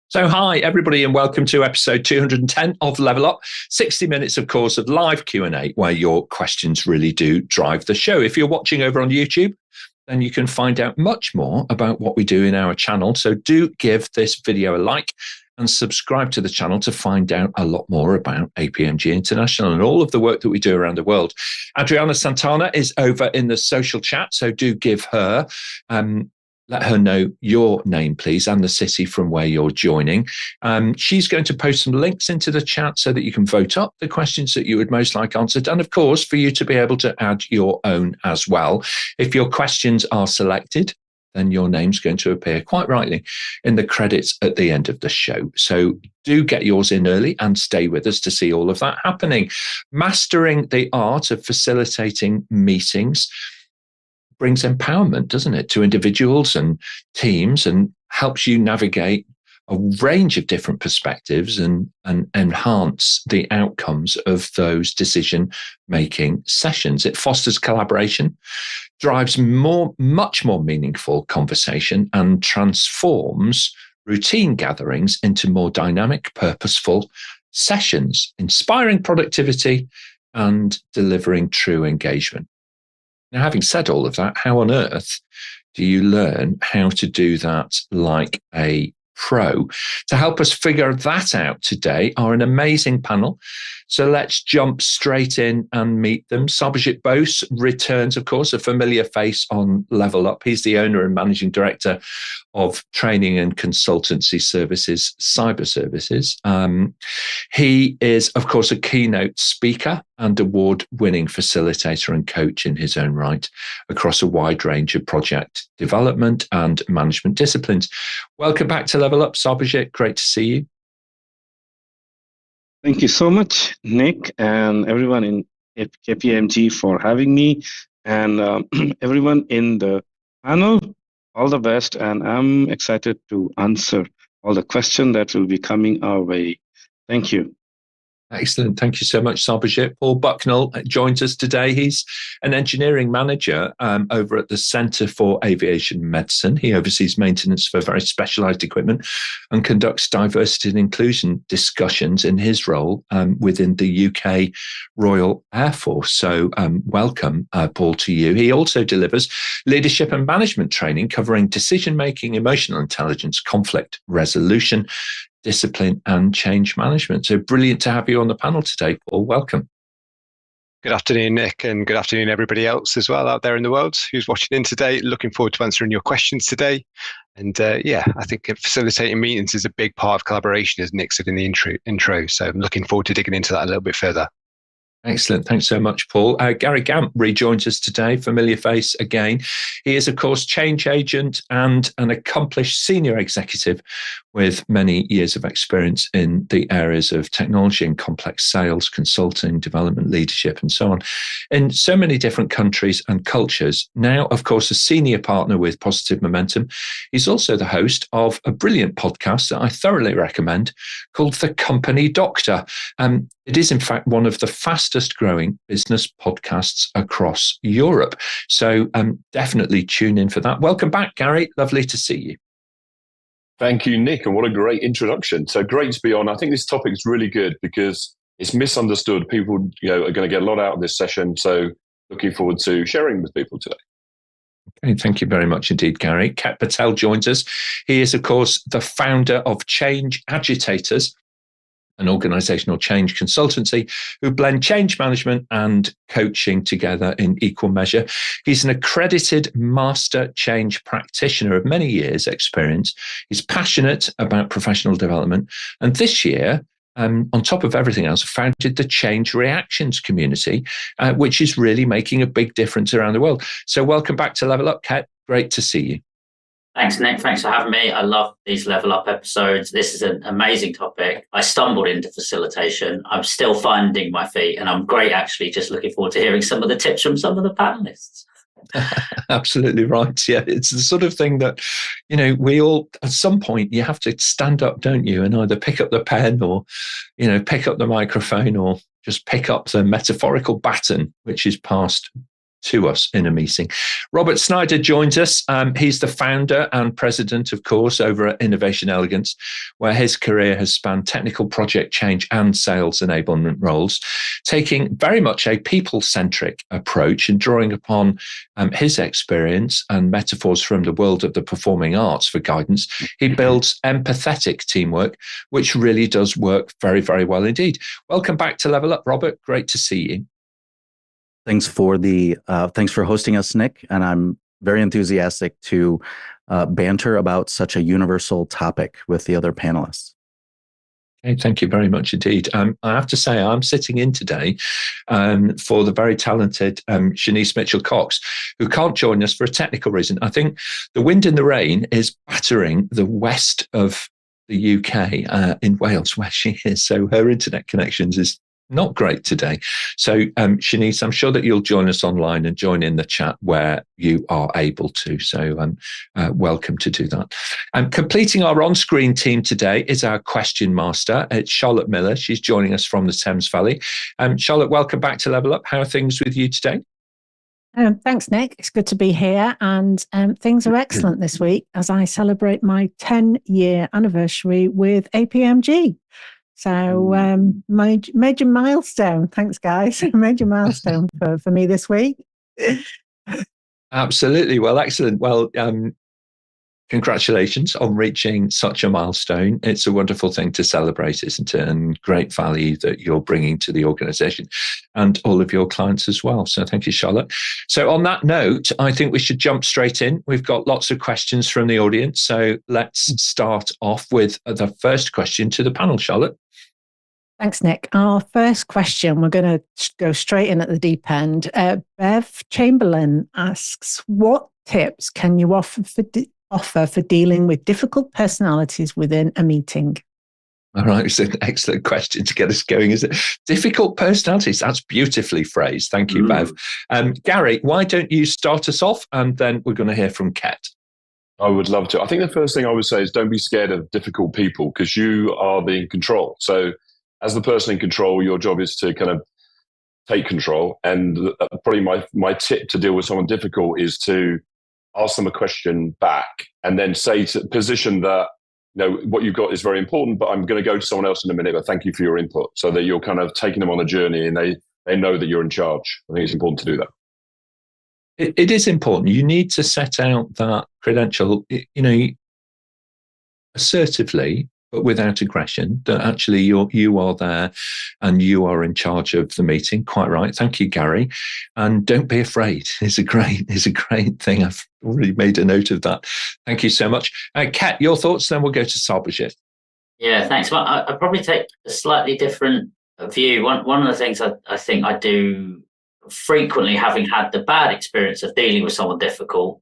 So hi, everybody, and welcome to episode 210 of Level Up. 60 minutes, of course, of live Q&A where your questions really do drive the show. If you're watching over on YouTube, then you can find out much more about what we do in our channel. So do give this video a like and subscribe to the channel to find out a lot more about APMG International and all of the work that we do around the world. Adriana Santana is over in the social chat, so do give her let her know your name, please, and the city from where you're joining. She's going to post some links into the chat so that you can vote up the questions that you would most like answered. And of course, for you to be able to add your own as well. If your questions are selected, then your name's going to appear quite rightly in the credits at the end of the show. So do get yours in early and stay with us to see all of that happening. Mastering the art of facilitating meetings brings empowerment, doesn't it, to individuals and teams, and helps you navigate a range of different perspectives and enhance the outcomes of those decision-making sessions. It fosters collaboration, drives much more meaningful conversation, and transforms routine gatherings into more dynamic, purposeful sessions, inspiring productivity and delivering true engagement. Now, having said all of that, how on earth do you learn how to do that like a pro? To help us figure that out today are an amazing panel. So let's jump straight in and meet them. Sarbojit Bose returns, of course, a familiar face on Level Up. He's the owner and managing director of training and consultancy services, Cyberservices. He is, of course, a keynote speaker and award-winning facilitator and coach in his own right across a wide range of project development and management disciplines. Welcome back to Level Up, Sarbojit. Great to see you. Thank you so much, Nick, and everyone in APMG for having me, and everyone in the panel. All the best, and I'm excited to answer all the questions that will be coming our way. Thank you. Excellent. Thank you so much, Sarbojit. Paul Bucknall joins us today. He's an engineering manager over at the Centre for Aviation Medicine. He oversees maintenance for very specialised equipment and conducts diversity and inclusion discussions in his role within the UK Royal Air Force. So welcome, Paul, to you. He also delivers leadership and management training covering decision-making, emotional intelligence, conflict resolution, discipline and change management. So brilliant to have you on the panel today, Paul. Welcome. Good afternoon, Nick, and good afternoon, everybody else as well out there in the world who's watching in today. Looking forward to answering your questions today. And I think facilitating meetings is a big part of collaboration, as Nick said in the intro. So I'm looking forward to digging into that a little bit further. Excellent. Thanks so much, Paul. Gary Gamp rejoins us today, familiar face again. He is, of course, change agent and an accomplished senior executive with many years of experience in the areas of technology and complex sales, consulting, development, leadership, and so on, in so many different countries and cultures. Now, of course, a senior partner with Positive Momentum. He's also the host of a brilliant podcast that I thoroughly recommend called The Company Doctor. It is, in fact, one of the fastest growing business podcasts across Europe. So definitely tune in for that. Welcome back, Gary. Lovely to see you. Thank you, Nick. And what a great introduction. So great to be on. I think this topic is really good because it's misunderstood. People are going to get a lot out of this session. So looking forward to sharing with people today. Okay, thank you very much indeed, Gary. Patel joins us. He is, of course, the founder of Change Agitators, an organizational change consultancy who blend change management and coaching together in equal measure. He's an accredited master change practitioner of many years' experience. He's passionate about professional development. And this year, on top of everything else, founded the Change Reactions community, which is really making a big difference around the world. So welcome back to Level Up, Kat. Great to see you. Thanks, Nick. Thanks for having me. I love these Level Up episodes. This is an amazing topic. I stumbled into facilitation. I'm still finding my feet, and I'm great, actually. Just looking forward to hearing some of the tips from some of the panelists. Absolutely right. Yeah, it's the sort of thing that, we all, at some point, you have to stand up, don't you, and either pick up the pen or, pick up the microphone or just pick up the metaphorical baton, which is passed to us in a meeting. Robert Snyder joins us. He's the founder and president, of course, over at Innovation Elegance, where his career has spanned technical project change and sales enablement roles, taking very much a people-centric approach and drawing upon his experience and metaphors from the world of the performing arts for guidance. He builds empathetic teamwork, which really does work very, very well indeed. Welcome back to Level Up, Robert. Great to see you. Thanks for hosting us, Nick. And I'm very enthusiastic to banter about such a universal topic with the other panelists. Okay, thank you very much indeed. I have to say, I'm sitting in today for the very talented Shanice Mitchell-Cox, who can't join us for a technical reason. I think the wind and the rain is battering the west of the UK in Wales, where she is. So her internet connections is not great today. So, Shanice, I'm sure that you'll join us online and join in the chat where you are able to. So, welcome to do that. Completing our on-screen team today is our question master. It's Charlotte Miller. She's joining us from the Thames Valley. Charlotte, welcome back to Level Up. How are things with you today? Thanks, Nick. It's good to be here. And things are excellent this week as I celebrate my 10-year anniversary with APMG. So major milestone. Thanks, guys. Major milestone for me this week. Absolutely. Well, excellent. Well, congratulations on reaching such a milestone. It's a wonderful thing to celebrate, isn't it? And great value that you're bringing to the organization and all of your clients as well. So thank you, Charlotte. So on that note, I think we should jump straight in. We've got lots of questions from the audience. So let's start off with the first question to the panel, Charlotte. Thanks, Nick. Our first question, we're going to go straight in at the deep end. Bev Chamberlain asks, what tips can you offer for dealing with difficult personalities within a meeting? All right, it's an excellent question to get us going, is it? Difficult personalities, that's beautifully phrased. Thank you, Bev. Gary, why don't you start us off and then we're going to hear from Ket. I would love to. I think the first thing I would say is don't be scared of difficult people because you are in control. So as the person in control, your job is to kind of take control. And probably my tip to deal with someone difficult is to ask them a question back and then position that, what you've got is very important, but I'm going to go to someone else in a minute, but thank you for your input, so that you're kind of taking them on a journey and they know that you're in charge. I think it's important to do that. It is important. You need to set out that credential, assertively, but without aggression, that actually you are there and you are in charge of the meeting. Quite right. Thank you, Gary. And don't be afraid. It's a great thing. I've already made a note of that. Thank you so much. Kat, your thoughts, then we'll go to Sarbojit. Yeah, thanks. Well, I'd probably take a slightly different view. One of the things I think I do frequently, having had the bad experience of dealing with someone difficult,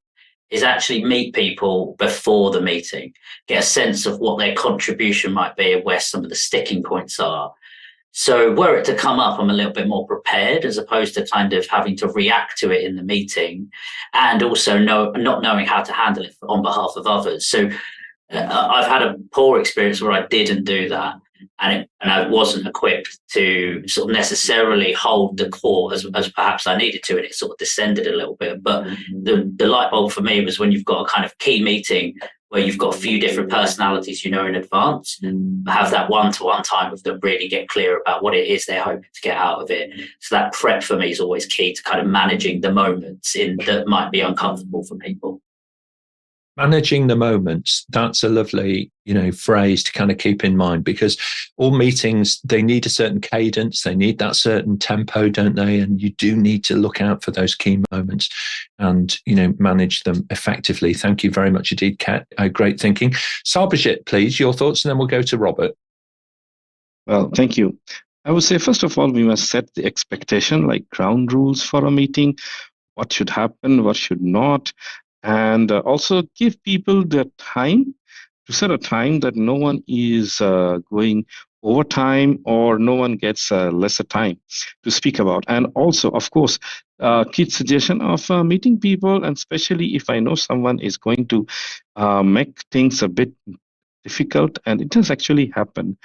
is actually meet people before the meeting, get a sense of what their contribution might be and where some of the sticking points are. So were it to come up, I'm a little bit more prepared as opposed to kind of having to react to it in the meeting and also not knowing how to handle it on behalf of others. So I've had a poor experience where I didn't do that. And I wasn't equipped to sort of necessarily hold the core as perhaps I needed to, and it sort of descended a little bit. But the light bulb for me was when you've got a kind of key meeting where you've got a few different personalities in advance, have that one-to-one time with them, really get clear about what it is they're hoping to get out of it. So that prep for me is always key to kind of managing the moments that might be uncomfortable for people. Managing the moments, that's a lovely, phrase to kind of keep in mind, because all meetings, they need a certain cadence, they need that certain tempo, don't they? And you do need to look out for those key moments and, manage them effectively. Thank you very much indeed, Kat. Great thinking. Sarbojit, please, your thoughts, and then we'll go to Robert. Well, thank you. I would say, first of all, we must set the expectation, like ground rules for a meeting, what should happen, what should not. And also give people the time to set a time that no one is going overtime or no one gets lesser time to speak about. And also, of course, key suggestion of meeting people, and especially if I know someone is going to make things a bit difficult, and it has actually happened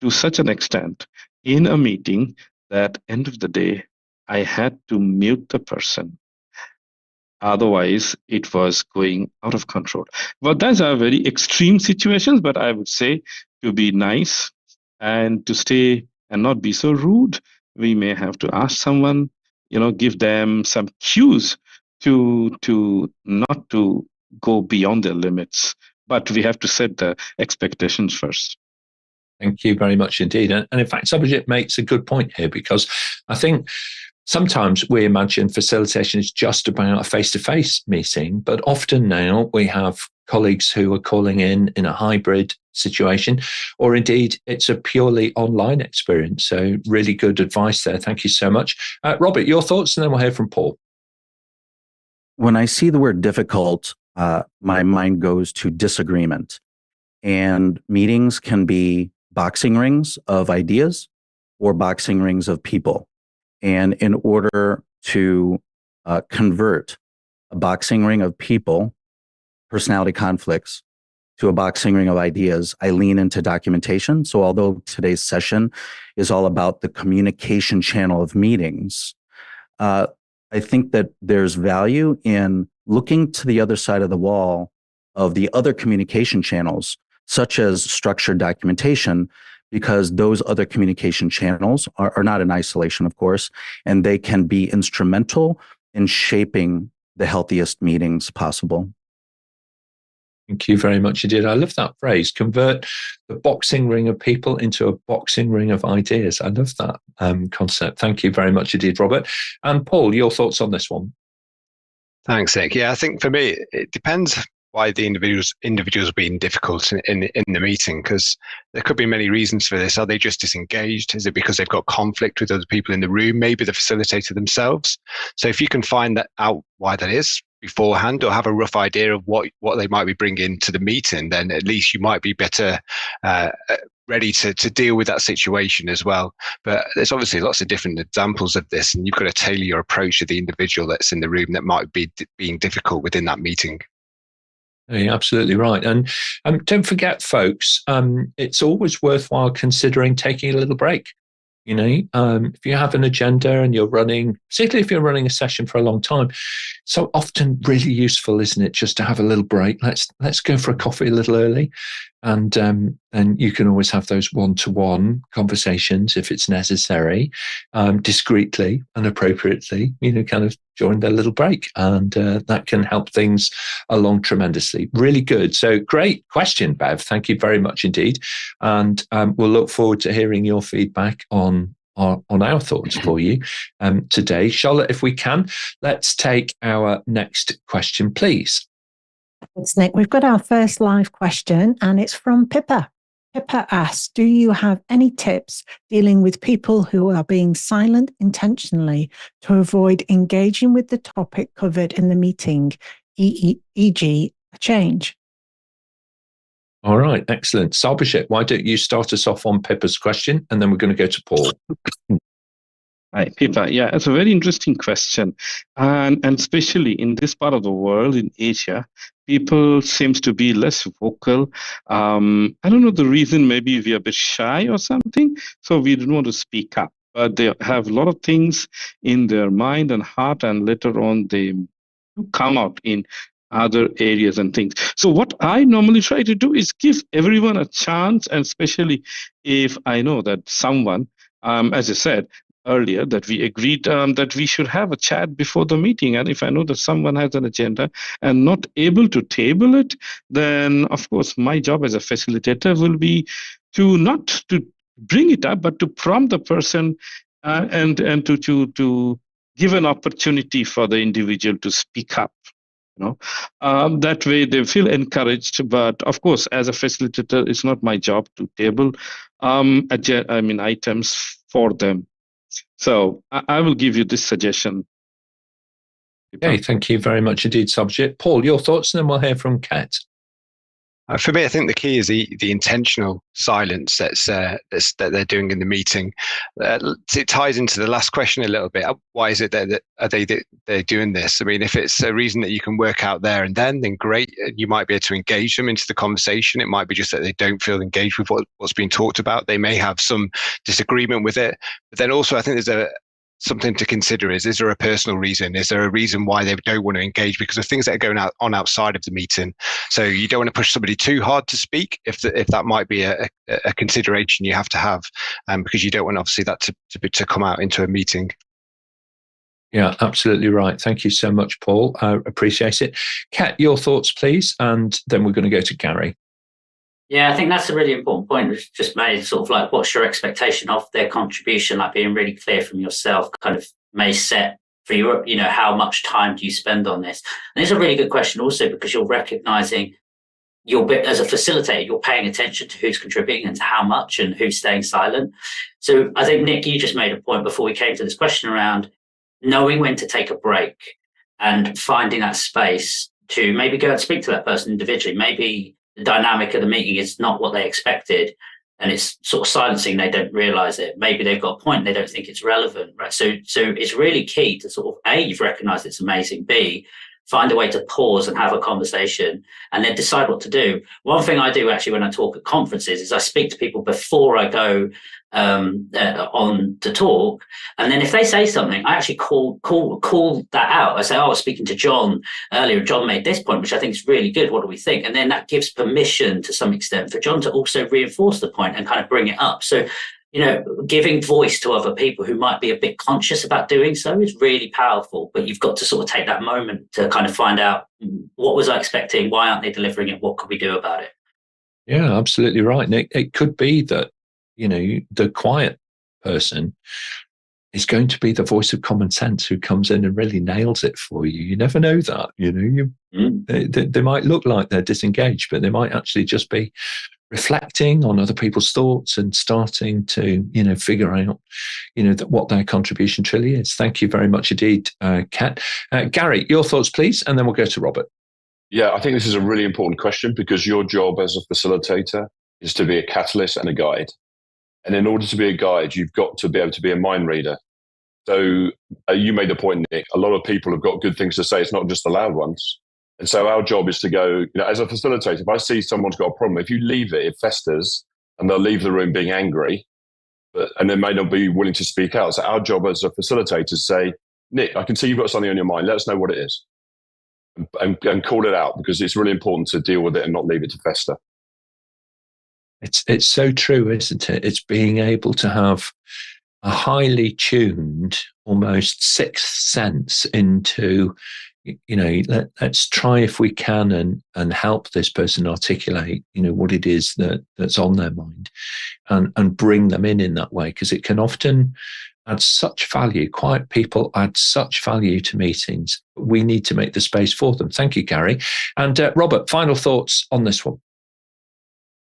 to such an extent in a meeting that end of the day, I had to mute the person Otherwise, it was going out of control. Well, those are very extreme situations, but I would say to be nice and to stay and not be so rude, we may have to ask someone, give them some cues to not to go beyond their limits. But we have to set the expectations first. Thank you very much indeed. And in fact, Sarbojit makes a good point here, because I think sometimes we imagine facilitation is just about a face-to-face meeting, but often now we have colleagues who are calling in a hybrid situation, or indeed it's a purely online experience. So really good advice there. Thank you so much. Robert, your thoughts, and then we'll hear from Paul. When I see the word difficult, my mind goes to disagreement. And meetings can be boxing rings of ideas or boxing rings of people. And in order to convert a boxing ring of people, personality conflicts, to a boxing ring of ideas, I lean into documentation. So although today's session is all about the communication channel of meetings, I think that there's value in looking to the other side of the wall of the other communication channels, such as structured documentation, because those other communication channels are not in isolation, of course, and they can be instrumental in shaping the healthiest meetings possible. Thank you very much indeed. I love that phrase, convert the boxing ring of people into a boxing ring of ideas. I love that concept. Thank you very much indeed, Robert. And Paul, your thoughts on this one? Thanks, Nick. Yeah, I think for me, it depends why the individuals are being difficult in the meeting, because there could be many reasons for this. Are they just disengaged? Is it because they've got conflict with other people in the room? Maybe the facilitator themselves. So if you can find that out why that is beforehand, or have a rough idea of what they might be bringing to the meeting, then at least you might be better ready to deal with that situation as well. But there's obviously lots of different examples of this, and you've got to tailor your approach to the individual that's in the room that might be being difficult within that meeting. You're absolutely right. And don't forget, folks, it's always worthwhile considering taking a little break. If you have an agenda and you're running, particularly if you're running a session for a long time, so often really useful, isn't it, just to have a little break? Let's go for a coffee a little early, and you can always have those one-to-one conversations if it's necessary, discreetly and appropriately. Kind of during their little break, and that can help things along tremendously. Really good. So great question, Bev. Thank you very much indeed, and we'll look forward to hearing your feedback on our thoughts for you today. Charlotte, if we can, let's take our next question, please. Thanks, Nick. We've got our first live question, and it's from Pippa. Pippa asks, do you have any tips dealing with people who are being silent intentionally to avoid engaging with the topic covered in the meeting, e.g. a change? All right, excellent. Sarbojit, why don't you start us off on Pippa's question, and then we're going to go to Paul. Hi, Pippa. Yeah, it's a very interesting question. And especially in this part of the world, in Asia, people seems to be less vocal. I don't know the reason, maybe we are a bit shy or something, so we don't want to speak up. But they have a lot of things in their mind and heart, and later on they come out in other areas and things. So what I normally try to do is give everyone a chance, and especially if I know that someone, as I said earlier, that we agreed that we should have a chat before the meeting. And if I know that someone has an agenda and not able to table it, then of course my job as a facilitator will be to not to bring it up, but to prompt the person and to give an opportunity for the individual to speak up. That way they feel encouraged. But of course, as a facilitator, it's not my job to table items for them. So I will give you this suggestion. Okay, thank you very much indeed, Sarbojit. Paul, your thoughts, and then we'll hear from Kat. For me, I think the key is the intentional silence that they're doing in the meeting. It ties into the last question a little bit. Why is it that they're doing this? I mean, if it's a reason that you can work out there and then great. You might be able to engage them into the conversation. It might be just that they don't feel engaged with what's being talked about. They may have some disagreement with it. But then also, I think there's something to consider is there a personal reason? Is there a reason why they don't want to engage because of things that are going on outside of the meeting? So you don't want to push somebody too hard to speak if that might be a consideration you have to have, because you don't want obviously that to come out into a meeting. Yeah, absolutely right. Thank you so much, Paul. I appreciate it. Kat, your thoughts, please, and then we're going to go to Gary. Yeah, I think that's a really important point which just made, sort of like, what's your expectation of their contribution? Like being really clear from yourself kind of may set for your, how much time do you spend on this? And it's a really good question also because you're recognizing as a facilitator, you're paying attention to who's contributing and to how much and who's staying silent. So I think, Nick, you just made a point before we came to this question around knowing when to take a break and finding that space to maybe go and speak to that person individually. Maybe the dynamic of the meeting is not what they expected and it's sort of silencing, they don't realize it. Maybe they've got a point, they don't think it's relevant, right? So it's really key to sort of, A, you've recognized it's amazing, B, find a way to pause and have a conversation and then decide what to do. One thing I do actually when I talk at conferences is I speak to people before I go on to talk. And then if they say something, I actually call that out. I say, I was speaking to John earlier. John made this point, which I think is really good. What do we think? And then that gives permission to some extent for John to also reinforce the point and kind of bring it up. So, giving voice to other people who might be a bit conscious about doing so is really powerful, but you've got to sort of take that moment to kind of find out what was I expecting? Why aren't they delivering it? What could we do about it? Yeah, absolutely right, Nick. It could be that, the quiet person is going to be the voice of common sense who comes in and really nails it for you. You never know that, they might look like they're disengaged, but they might actually just be reflecting on other people's thoughts and starting to, figure out, what their contribution truly is. Thank you very much indeed, Kat. Gary, your thoughts, please, and then we'll go to Robert. Yeah, I think this is a really important question because your job as a facilitator is to be a catalyst and a guide. And in order to be a guide, you've got to be able to be a mind reader. So you made the point, Nick, a lot of people have got good things to say. It's not just the loud ones. And so our job is to go, as a facilitator, if I see someone's got a problem, if you leave it, it festers and they'll leave the room being angry, and they may not be willing to speak out. So our job as a facilitator is to say, Nick, I can see you've got something on your mind. Let us know what it is and call it out because it's really important to deal with it and not leave it to fester. It's so true, isn't it? It's being able to have a highly tuned, almost sixth sense into, let's try if we can and help this person articulate, what it is that's on their mind and bring them in that way, because it can often add such value. Quiet people add such value to meetings. We need to make the space for them. Thank you, Gary. And Robert, final thoughts on this one.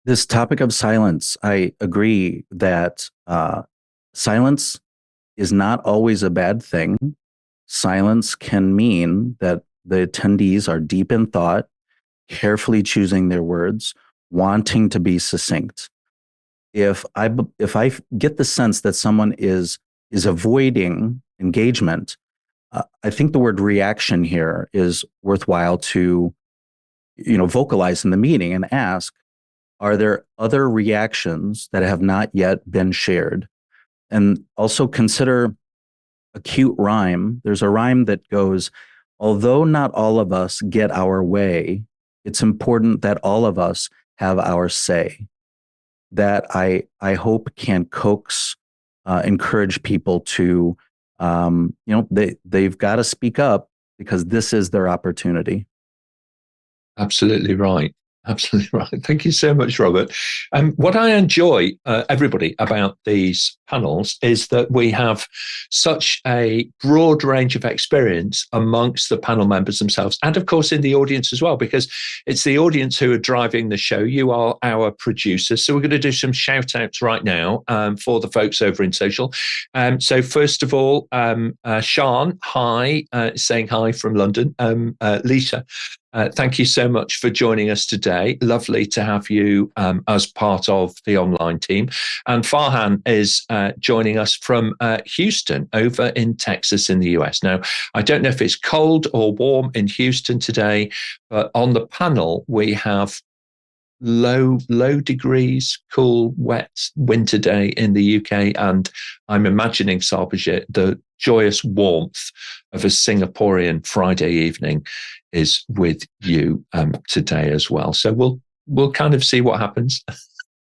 This topic of silence, I agree that silence is not always a bad thing. Silence can mean that the attendees are deep in thought, carefully choosing their words, wanting to be succinct. If I get the sense that someone is avoiding engagement, I think the word reaction here is worthwhile to, vocalize in the meeting and ask, are there other reactions that have not yet been shared? And also consider a cute rhyme. There's a rhyme that goes, although not all of us get our way, it's important that all of us have our say. That I hope can coax, encourage people to, they've got to speak up because this is their opportunity. Absolutely right. Absolutely right. Thank you so much, Robert. What I enjoy, everybody, about these panels is that we have such a broad range of experience amongst the panel members themselves, and of course in the audience as well, because it's the audience who are driving the show. You are our producers. So we're going to do some shout outs right now for the folks over in social. So first of all, Sean, hi, saying hi from London. Lisa, thank you so much for joining us today. Lovely to have you as part of the online team. And Farhan is joining us from Houston over in Texas in the US. Now, I don't know if it's cold or warm in Houston today, but on the panel we have low degrees, cool, wet winter day in the UK. And I'm imagining, Sarbojit, the joyous warmth of a Singaporean Friday evening is with you today as well. So we'll kind of see what happens.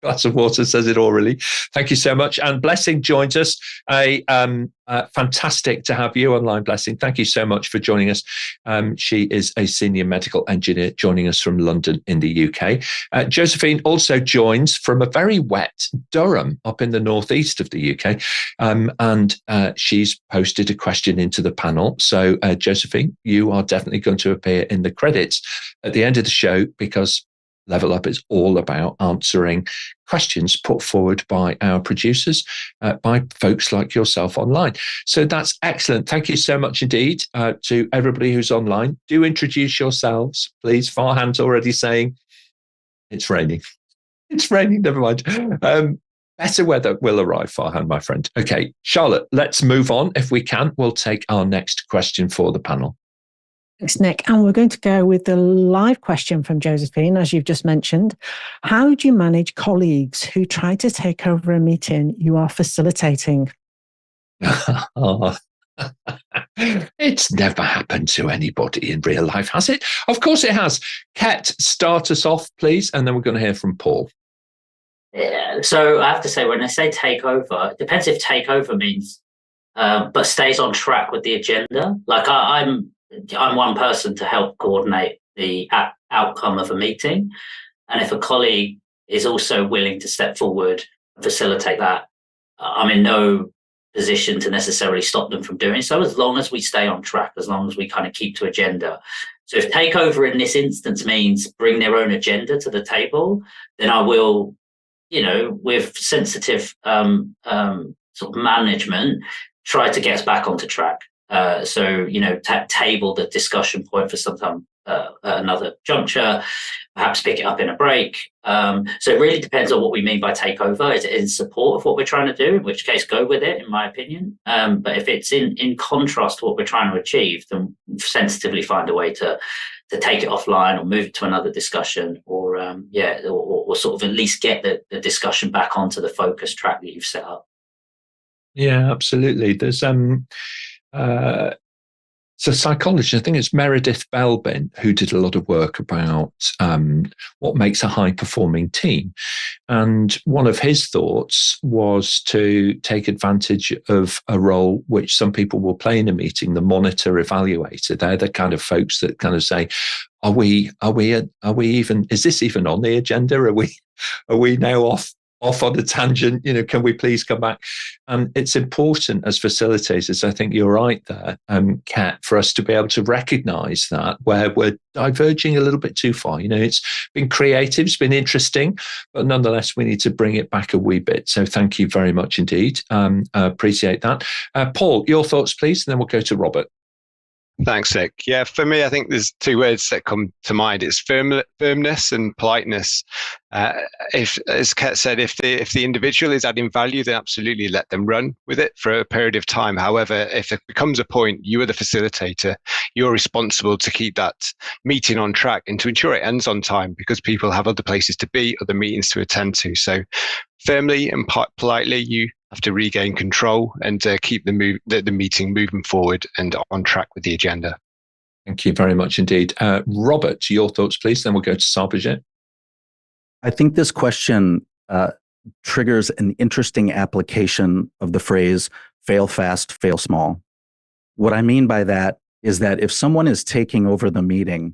Glass of water says it all, really. Thank you so much. And Blessing joins us. Fantastic to have you online, Blessing. Thank you so much for joining us. She is a senior medical engineer joining us from London in the UK. Josephine also joins from a very wet Durham up in the northeast of the UK. And she's posted a question into the panel. So, Josephine, you are definitely going to appear in the credits at the end of the show, because Level Up is all about answering questions put forward by our producers, by folks like yourself online. So that's excellent. Thank you so much indeed to everybody who's online. Do introduce yourselves, please. Farhan's already saying it's raining. It's raining, never mind. Better weather will arrive, Farhan, my friend. Okay, Charlotte, let's move on. If we can, we'll take our next question for the panel. Thanks, Nick. And we're going to go with the live question from Josephine, as you've just mentioned. How do you manage colleagues who try to take over a meeting you are facilitating? It's never happened to anybody in real life, has it? Of course it has. Kat, start us off, please, and then we're going to hear from Paul. Yeah, so I have to say, when I say take over, it depends if take over means but stays on track with the agenda. Like I'm one person to help coordinate the outcome of a meeting. And if a colleague is also willing to step forward and facilitate that, I'm in no position to necessarily stop them from doing so, as long as we stay on track, as long as we kind of keep to agenda. So if takeover in this instance means bring their own agenda to the table, then I will, with sensitive sort of management, try to get us back onto track. Table the discussion point for sometime another juncture, perhaps pick it up in a break. So it really depends on what we mean by takeover. Is it in support of what we're trying to do? In which case, go with it, in my opinion. But if it's in contrast to what we're trying to achieve, then sensitively find a way to take it offline or move it to another discussion, or sort of at least get the discussion back onto the focus track that you've set up. Yeah, absolutely. There's it's a psychologist, I think it's Meredith Belbin, who did a lot of work about what makes a high-performing team. And one of his thoughts was to take advantage of a role which some people will play in a meeting, the monitor evaluator. They're the kind of folks that kind of say, are we even, is this even on the agenda? Are we now off on a tangent? Can we please come back? And it's important as facilitators, I think you're right there, Kat, for us to be able to recognize that where we're diverging a little bit too far. It's been creative, it's been interesting, but nonetheless, we need to bring it back a wee bit. So thank you very much indeed. Appreciate that. Paul, your thoughts, please, and then we'll go to Robert. Thanks, Nick. Yeah, for me, I think there's two words that come to mind. It's firmness and politeness. If, as Kat said, if the individual is adding value, then absolutely let them run with it for a period of time. However, if it becomes a point, you are the facilitator, you're responsible to keep that meeting on track and to ensure it ends on time, because people have other places to be, other meetings to attend to. So firmly and politely, you have to regain control and keep the meeting moving forward and on track with the agenda. Thank you very much indeed. Robert, your thoughts, please, then we'll go to Sarbojit. I think this question triggers an interesting application of the phrase, fail fast, fail small. What I mean by that is that if someone is taking over the meeting,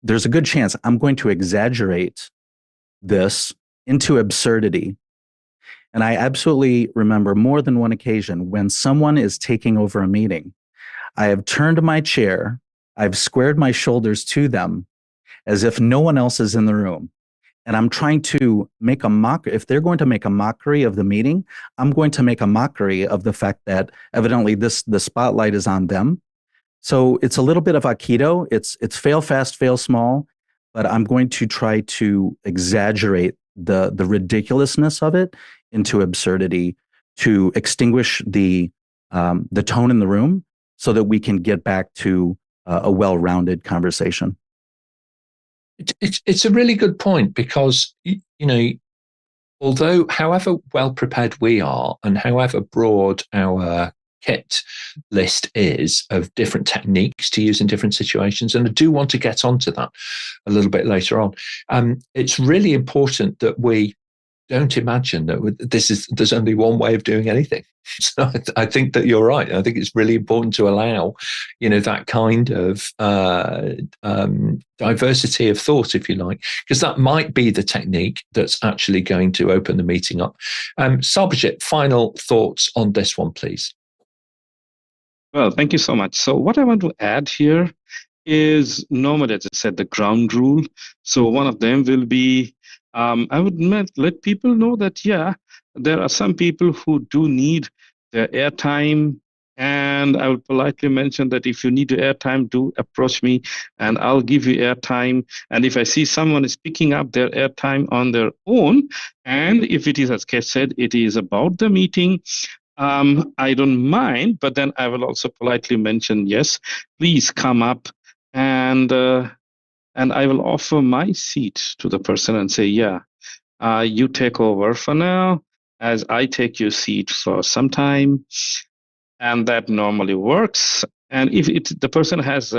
there's a good chance I'm going to exaggerate this into absurdity. And I absolutely remember more than one occasion when someone is taking over a meeting, I have turned my chair, I've squared my shoulders to them as if no one else is in the room. And I'm trying to make a mockery. If they're going to make a mockery of the meeting, I'm going to make a mockery of the fact that evidently the spotlight is on them. So it's a little bit of Aikido. It's fail fast, fail small, but I'm going to try to exaggerate the ridiculousness of it into absurdity to extinguish the tone in the room so that we can get back to a well-rounded conversation. It's a really good point because, although however well prepared we are and however broad our kit list is of different techniques to use in different situations, and I do want to get onto that a little bit later on, it's really important that we don't imagine that there's only one way of doing anything. So I think that you're right. I think it's really important to allow, that kind of diversity of thought, if you like, because that might be the technique that's actually going to open the meeting up. Sarbojit, final thoughts on this one, please. Well, thank you so much. So what I want to add here is normally, as I said, the ground rule. So one of them will be, I would let people know that, there are some people who do need their airtime. And I would politely mention that if you need your airtime, do approach me and I'll give you airtime. And if I see someone is picking up their airtime on their own, and if it is, as Kate said, it is about the meeting, I don't mind, but then I will also politely mention, yes, please come up, and I will offer my seat to the person and say, you take over for now, as I take your seat for some time, and that normally works. And if the person has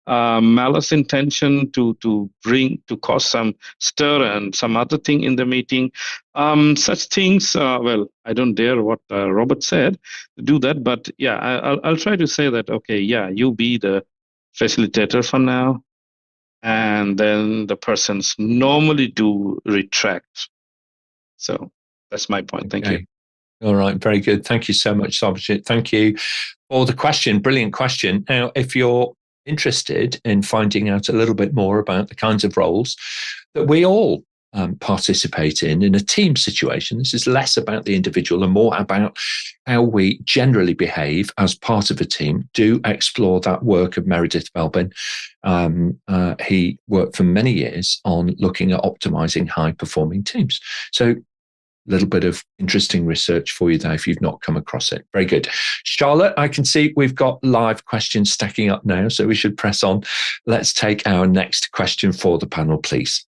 malice intention to cause some stir and some other thing in the meeting, such things, I don't dare what Robert said to do that, but I'll try to say that, okay, you be the facilitator for now, and then the persons normally do retract. So that's my point. Thank you. All right, very good. Thank you so much, Sarbojit. Thank you for the question. Brilliant question. Now, if you're interested in finding out a little bit more about the kinds of roles that we all participate in a team situation, this is less about the individual and more about how we generally behave as part of a team. Do explore that work of Meredith Belbin. He worked for many years on looking at optimizing high-performing teams. So little bit of interesting research for you there if you've not come across it. Very good. Charlotte, I can see we've got live questions stacking up now, so we should press on. Let's take our next question for the panel, please.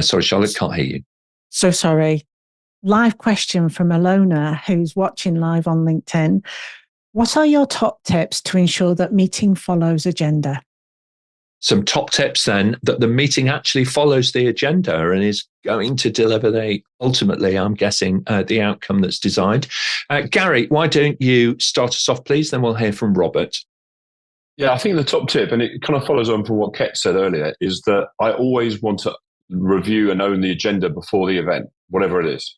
Sorry, Charlotte, can't hear you. So sorry. Live question from Alona, who's watching live on LinkedIn. What are your top tips to ensure that meeting follows agenda? Some top tips then that the meeting actually follows the agenda and is going to deliver ultimately, I'm guessing, the outcome that's designed. Gary, why don't you start us off, please? Then we'll hear from Robert. Yeah, I think the top tip, and it kind of follows on from what Ket said earlier, is that I always want to review and own the agenda before the event, whatever it is,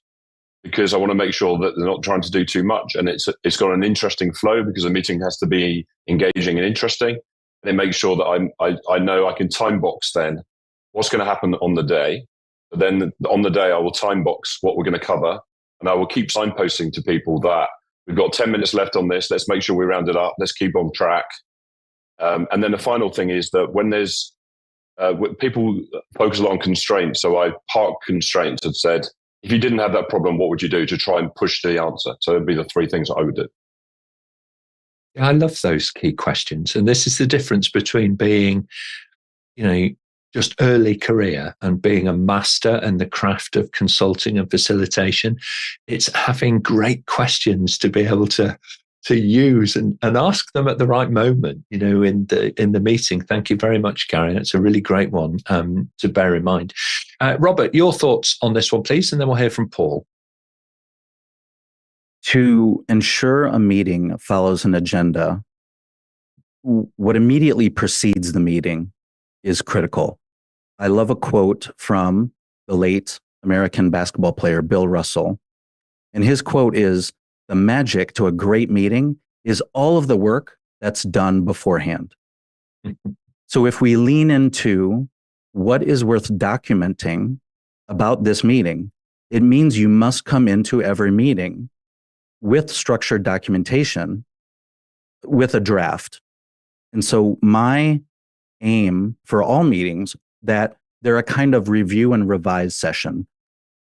because I want to make sure that they're not trying to do too much and it's got an interesting flow, because a meeting has to be engaging and interesting. And it makes sure that I know I can time box then what's going to happen on the day. But then on the day, I will time box what we're going to cover. And I will keep signposting to people that we've got 10 minutes left on this. Let's make sure we round it up. Let's keep on track. And then the final thing is that when there's people focus a lot on constraints. So I park constraints and said, if you didn't have that problem, what would you do to try and push the answer? So it'd be the three things I would do. I love those key questions. And this is the difference between being, just early career and being a master in the craft of consulting and facilitation. It's having great questions to be able to use and ask them at the right moment, in the meeting. Thank you very much, Gary. That's a really great one to bear in mind. Robert, your thoughts on this one, please, and then we'll hear from Paul. To ensure a meeting follows an agenda, what immediately precedes the meeting is critical. I love a quote from the late American basketball player Bill Russell. And his quote is, "The magic to a great meeting is all of the work that's done beforehand." So if we lean into what is worth documenting about this meeting, it means you must come into every meeting with structured documentation, with a draft. And so my aim for all meetings, that they're a kind of review and revise session.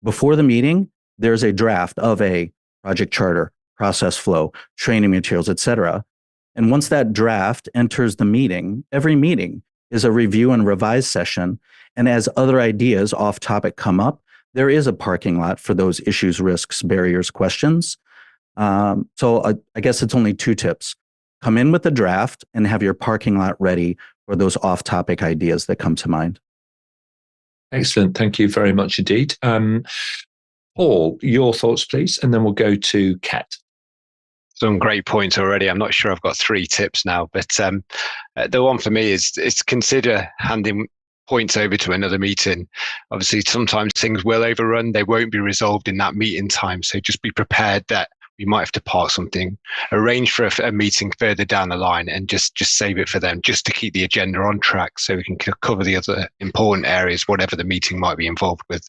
Before the meeting, there's a draft of a project charter, process flow, training materials, etc. And once that draft enters the meeting, every meeting is a review and revise session. And as other ideas off topic come up, there is a parking lot for those issues, risks, barriers, questions. So I guess it's only 2 tips. Come in with a draft and have your parking lot ready for those off topic ideas that come to mind. Excellent. Thank you very much indeed. Paul, your thoughts, please, and then we'll go to Kat. Some great points already. I'm not sure I've got 3 tips now, but the one for me is consider handing points over to another meeting. Obviously, sometimes things will overrun. They won't be resolved in that meeting time. So just be prepared that we might have to park something, arrange for a meeting further down the line, and just save it for them, just to keep the agenda on track so we can cover the other important areas, whatever the meeting might be involved with.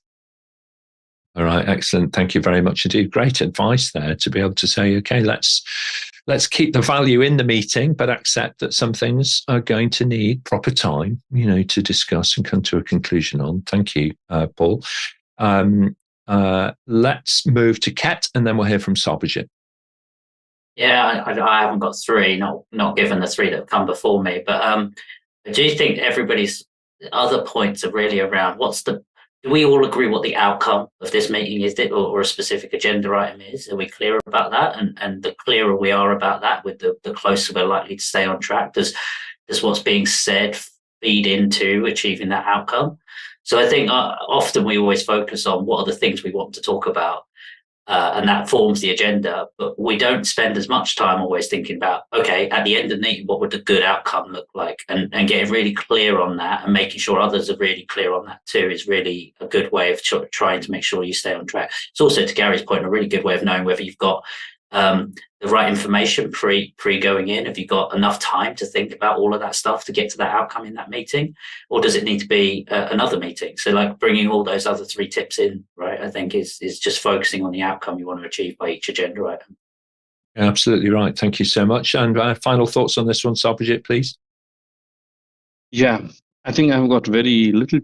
All right, excellent. Thank you very much indeed. Great advice there to be able to say, okay, let's keep the value in the meeting, but accept that some things are going to need proper time, to discuss and come to a conclusion on. Thank you, Paul. Let's move to Kat, and then we'll hear from Sarbojit. Yeah, I haven't got 3, not given the 3 that have come before me, but I do think everybody's other points are really around do we all agree what the outcome of this meeting is, or a specific agenda item is? Are we clear about that? And the clearer we are about that, with the closer we're likely to stay on track. Does what's being said feed into achieving that outcome? So I think often we always focus on what are the things we want to talk about, and that forms the agenda, but we don't spend as much time always thinking about, okay, at the end of the meeting, what would the good outcome look like? And getting really clear on that, and making sure others are really clear on that too, is really a good way of trying to make sure you stay on track. It's also, to Gary's point, a really good way of knowing whether you've got the right information pre going in. Have you got enough time to think about all of that stuff to get to that outcome in that meeting, or does it need to be another meeting? So, like, bringing all those other 3 tips in, right, I think is just focusing on the outcome you want to achieve by each agenda item. Absolutely right. Thank you so much. And final thoughts on this one, Sarbojit, please. Yeah, I think I've got very little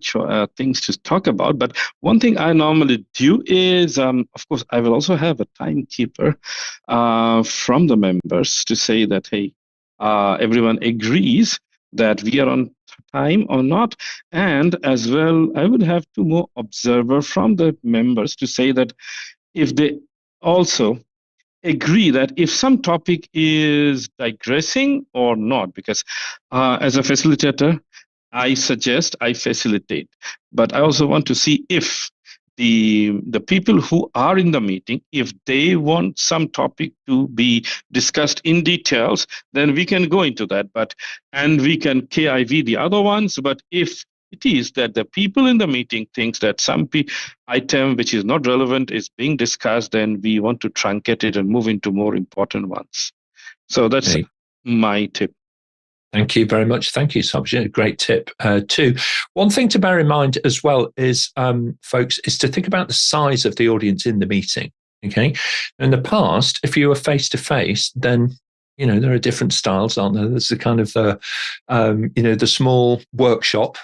things to talk about, but one thing I normally do is, of course, I will also have a timekeeper from the members to say that, hey, everyone agrees that we are on time or not. And as well, I would have 2 more observers from the members to say that if they also agree that if some topic is digressing or not, because as a facilitator, I suggest I facilitate, but I also want to see if the people who are in the meeting, if they want some topic to be discussed in details, then we can go into that, and we can KIV the other ones. But if it is that the people in the meeting thinks that some item which is not relevant is being discussed, then we want to truncate it and move into more important ones. So that's my tip. Thank you very much. Thank you, Sarbojit. Great tip too. One thing to bear in mind as well is, folks, is to think about the size of the audience in the meeting. Okay. In the past, if you were face-to-face, then there are different styles, aren't there? There's the kind of the small workshop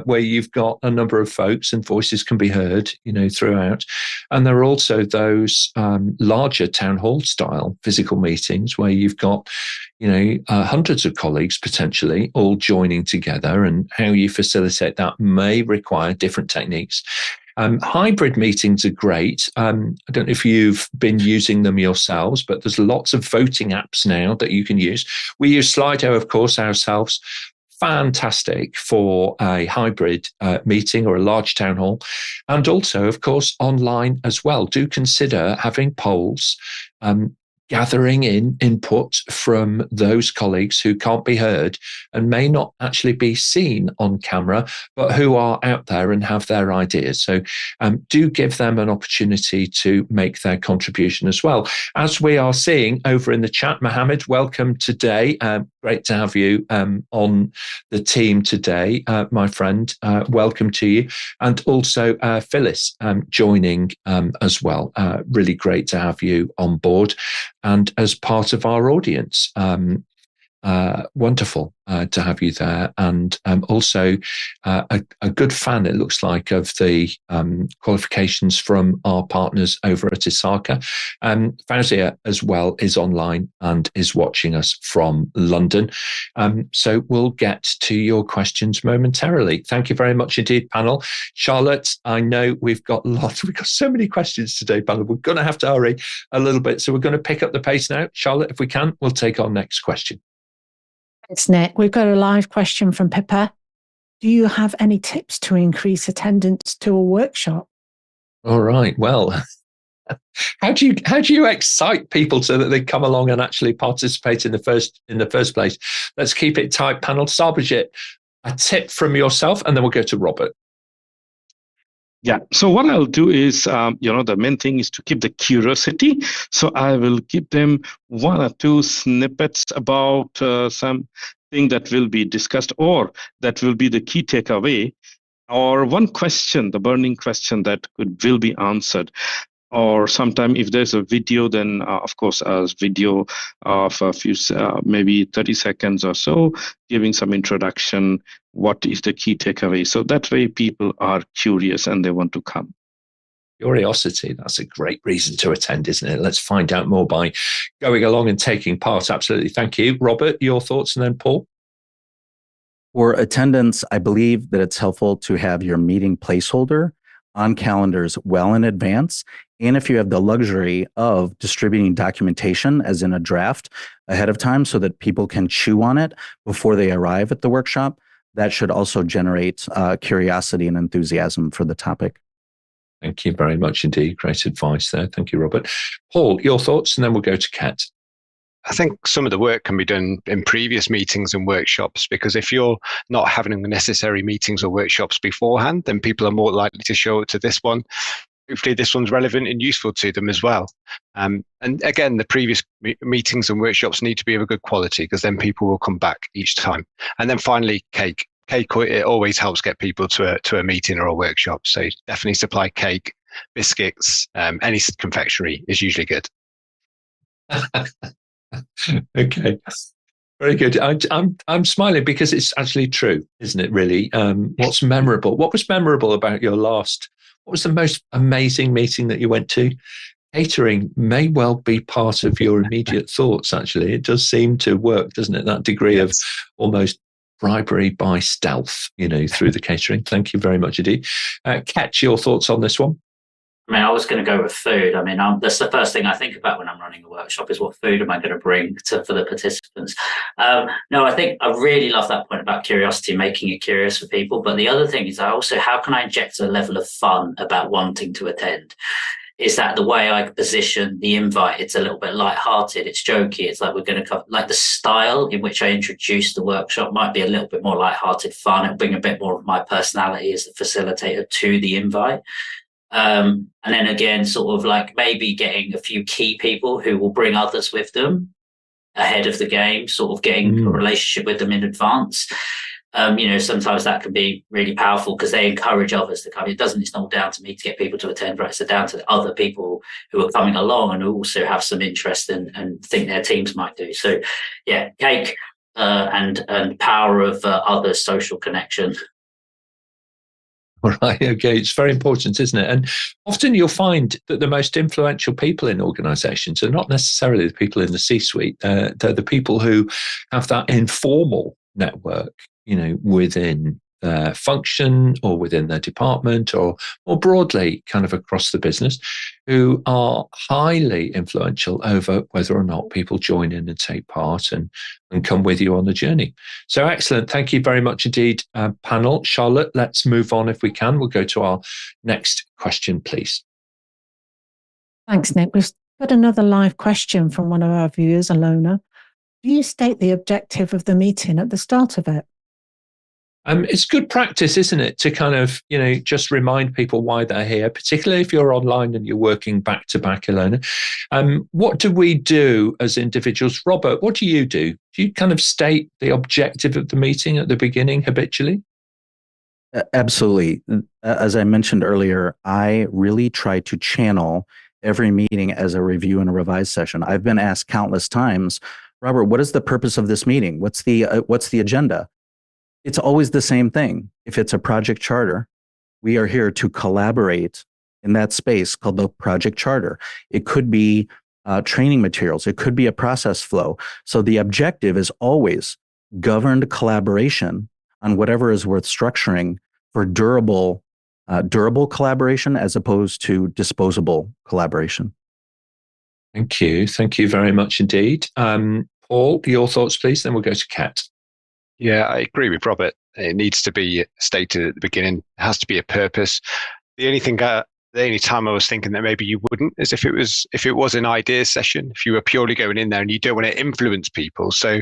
where you've got a number of folks and voices can be heard, throughout. And there are also those larger town hall style physical meetings where you've got, hundreds of colleagues potentially all joining together, and how you facilitate that may require different techniques. Hybrid meetings are great. I don't know if you've been using them yourselves, but there's lots of voting apps now that you can use. We use Slido, of course, ourselves. Fantastic for a hybrid meeting or a large town hall. And also, of course, online as well. Do consider having polls, gathering in input from those colleagues who can't be heard and may not actually be seen on camera, but who are out there and have their ideas. So do give them an opportunity to make their contribution as well. As we are seeing over in the chat, Mohammed, welcome today. Great to have you on the team today, my friend. Welcome to you. And also Phyllis joining as well. Really great to have you on board and as part of our audience. wonderful to have you there, and also a good fan, it looks like, of the qualifications from our partners over at Isaka. Fauzia as well is online and is watching us from London. So we'll get to your questions momentarily. Thank you very much indeed, panel. Charlotte, I know we've got so many questions today, panel. We're going to have to hurry a little bit, so we're going to pick up the pace now. Charlotte, if we can, we'll take our next question. Thanks, Nick. We've got a live question from Pippa. Do you have any tips to increase attendance to a workshop? All right. Well, how do you excite people so that they come along and actually participate in the first place? Let's keep it tight, panel. Sarbojit, a tip from yourself, and then we'll go to Robert. Yeah. So what I'll do is, the main thing is to keep the curiosity. So I will give them one or two snippets about something that will be discussed, or that will be the key takeaway, or one question, the burning question that will be answered. Or sometime if there's a video, then of course a video of a few, maybe 30 seconds or so, giving some introduction, what is the key takeaway. So that way people are curious and they want to come. Curiosity, that's a great reason to attend, isn't it? Let's find out more by going along and taking part. Absolutely. Thank you. Robert, your thoughts, and then Paul? For attendance, I believe that it's helpful to have your meeting placeholder on calendars well in advance. And if you have the luxury of distributing documentation as in a draft ahead of time so that people can chew on it before they arrive at the workshop, that should also generate curiosity and enthusiasm for the topic. Thank you very much indeed. Great advice there. Thank you, Robert. Paul, your thoughts, and then we'll go to Kat. I think some of the work can be done in previous meetings and workshops, because if you're not having the necessary meetings or workshops beforehand, then people are more likely to show up to this one. Hopefully this one's relevant and useful to them as well. And again, the previous meetings and workshops need to be of a good quality, because then people will come back each time. And then finally, cake. It always helps get people to a meeting or a workshop. So definitely supply cake, biscuits, any confectionery is usually good. Okay, very good. I'm smiling because it's actually true, isn't it? Really, what's memorable? What was memorable about your last? What was the most amazing meeting that you went to? Catering may well be part of your immediate thoughts. Actually, it does seem to work, doesn't it? That degree of almost bribery by stealth, through the catering. Thank you very much indeed. Kat, your thoughts on this one? I was going to go with food. That's the first thing I think about when I'm running a workshop, is what food am I going to bring for the participants? No, I think I really love that point about curiosity, making it curious for people. But the other thing is how can I inject a level of fun about wanting to attend? Is that the way I position the invite? It's a little bit lighthearted, it's jokey. It's like we're going to cover, like the style in which I introduce the workshop might be a little bit more lighthearted fun. It'll bring a bit more of my personality as the facilitator to the invite. And then again, sort of like maybe getting a few key people who will bring others with them ahead of the game, sort of getting a relationship with them in advance. Sometimes that can be really powerful because they encourage others to come. It's not down to me to get people to attend, right? It's down to the other people who are coming along and who also have some interest and think their teams might do. So yeah, cake and power of other social connection. Right. Okay. It's very important, isn't it? And often you'll find that the most influential people in organizations are not necessarily the people in the C-suite. They're the people who have that informal network, within their function or within their department or more broadly kind of across the business, who are highly influential over whether or not people join in and take part and come with you on the journey. So excellent. Thank you very much indeed, panel. Charlotte, let's move on if we can. We'll go to our next question, please. Thanks, Nick. We've got another live question from one of our viewers, Alona. Do you state the objective of the meeting at the start of it? It's good practice, isn't it, to kind of, just remind people why they're here, particularly if you're online and you're working back to back, Alona. What do we do as individuals? Robert, what do you do? Do you kind of state the objective of the meeting at the beginning habitually? Absolutely. As I mentioned earlier, I really try to channel every meeting as a review and a revise session. I've been asked countless times, Robert, what is the purpose of this meeting? What's the agenda? It's always the same thing. If it's a project charter, we are here to collaborate in that space called the project charter. It could be training materials. It could be a process flow. So the objective is always governed collaboration on whatever is worth structuring for durable collaboration as opposed to disposable collaboration. Thank you. Thank you very much indeed. Paul, your thoughts, please. Then we'll go to Kat. Yeah, I agree with Robert. It needs to be stated at the beginning. It has to be a purpose. The only time I was thinking that maybe you wouldn't is if it was an ideas session, if you were purely going in there and you don't want to influence people. So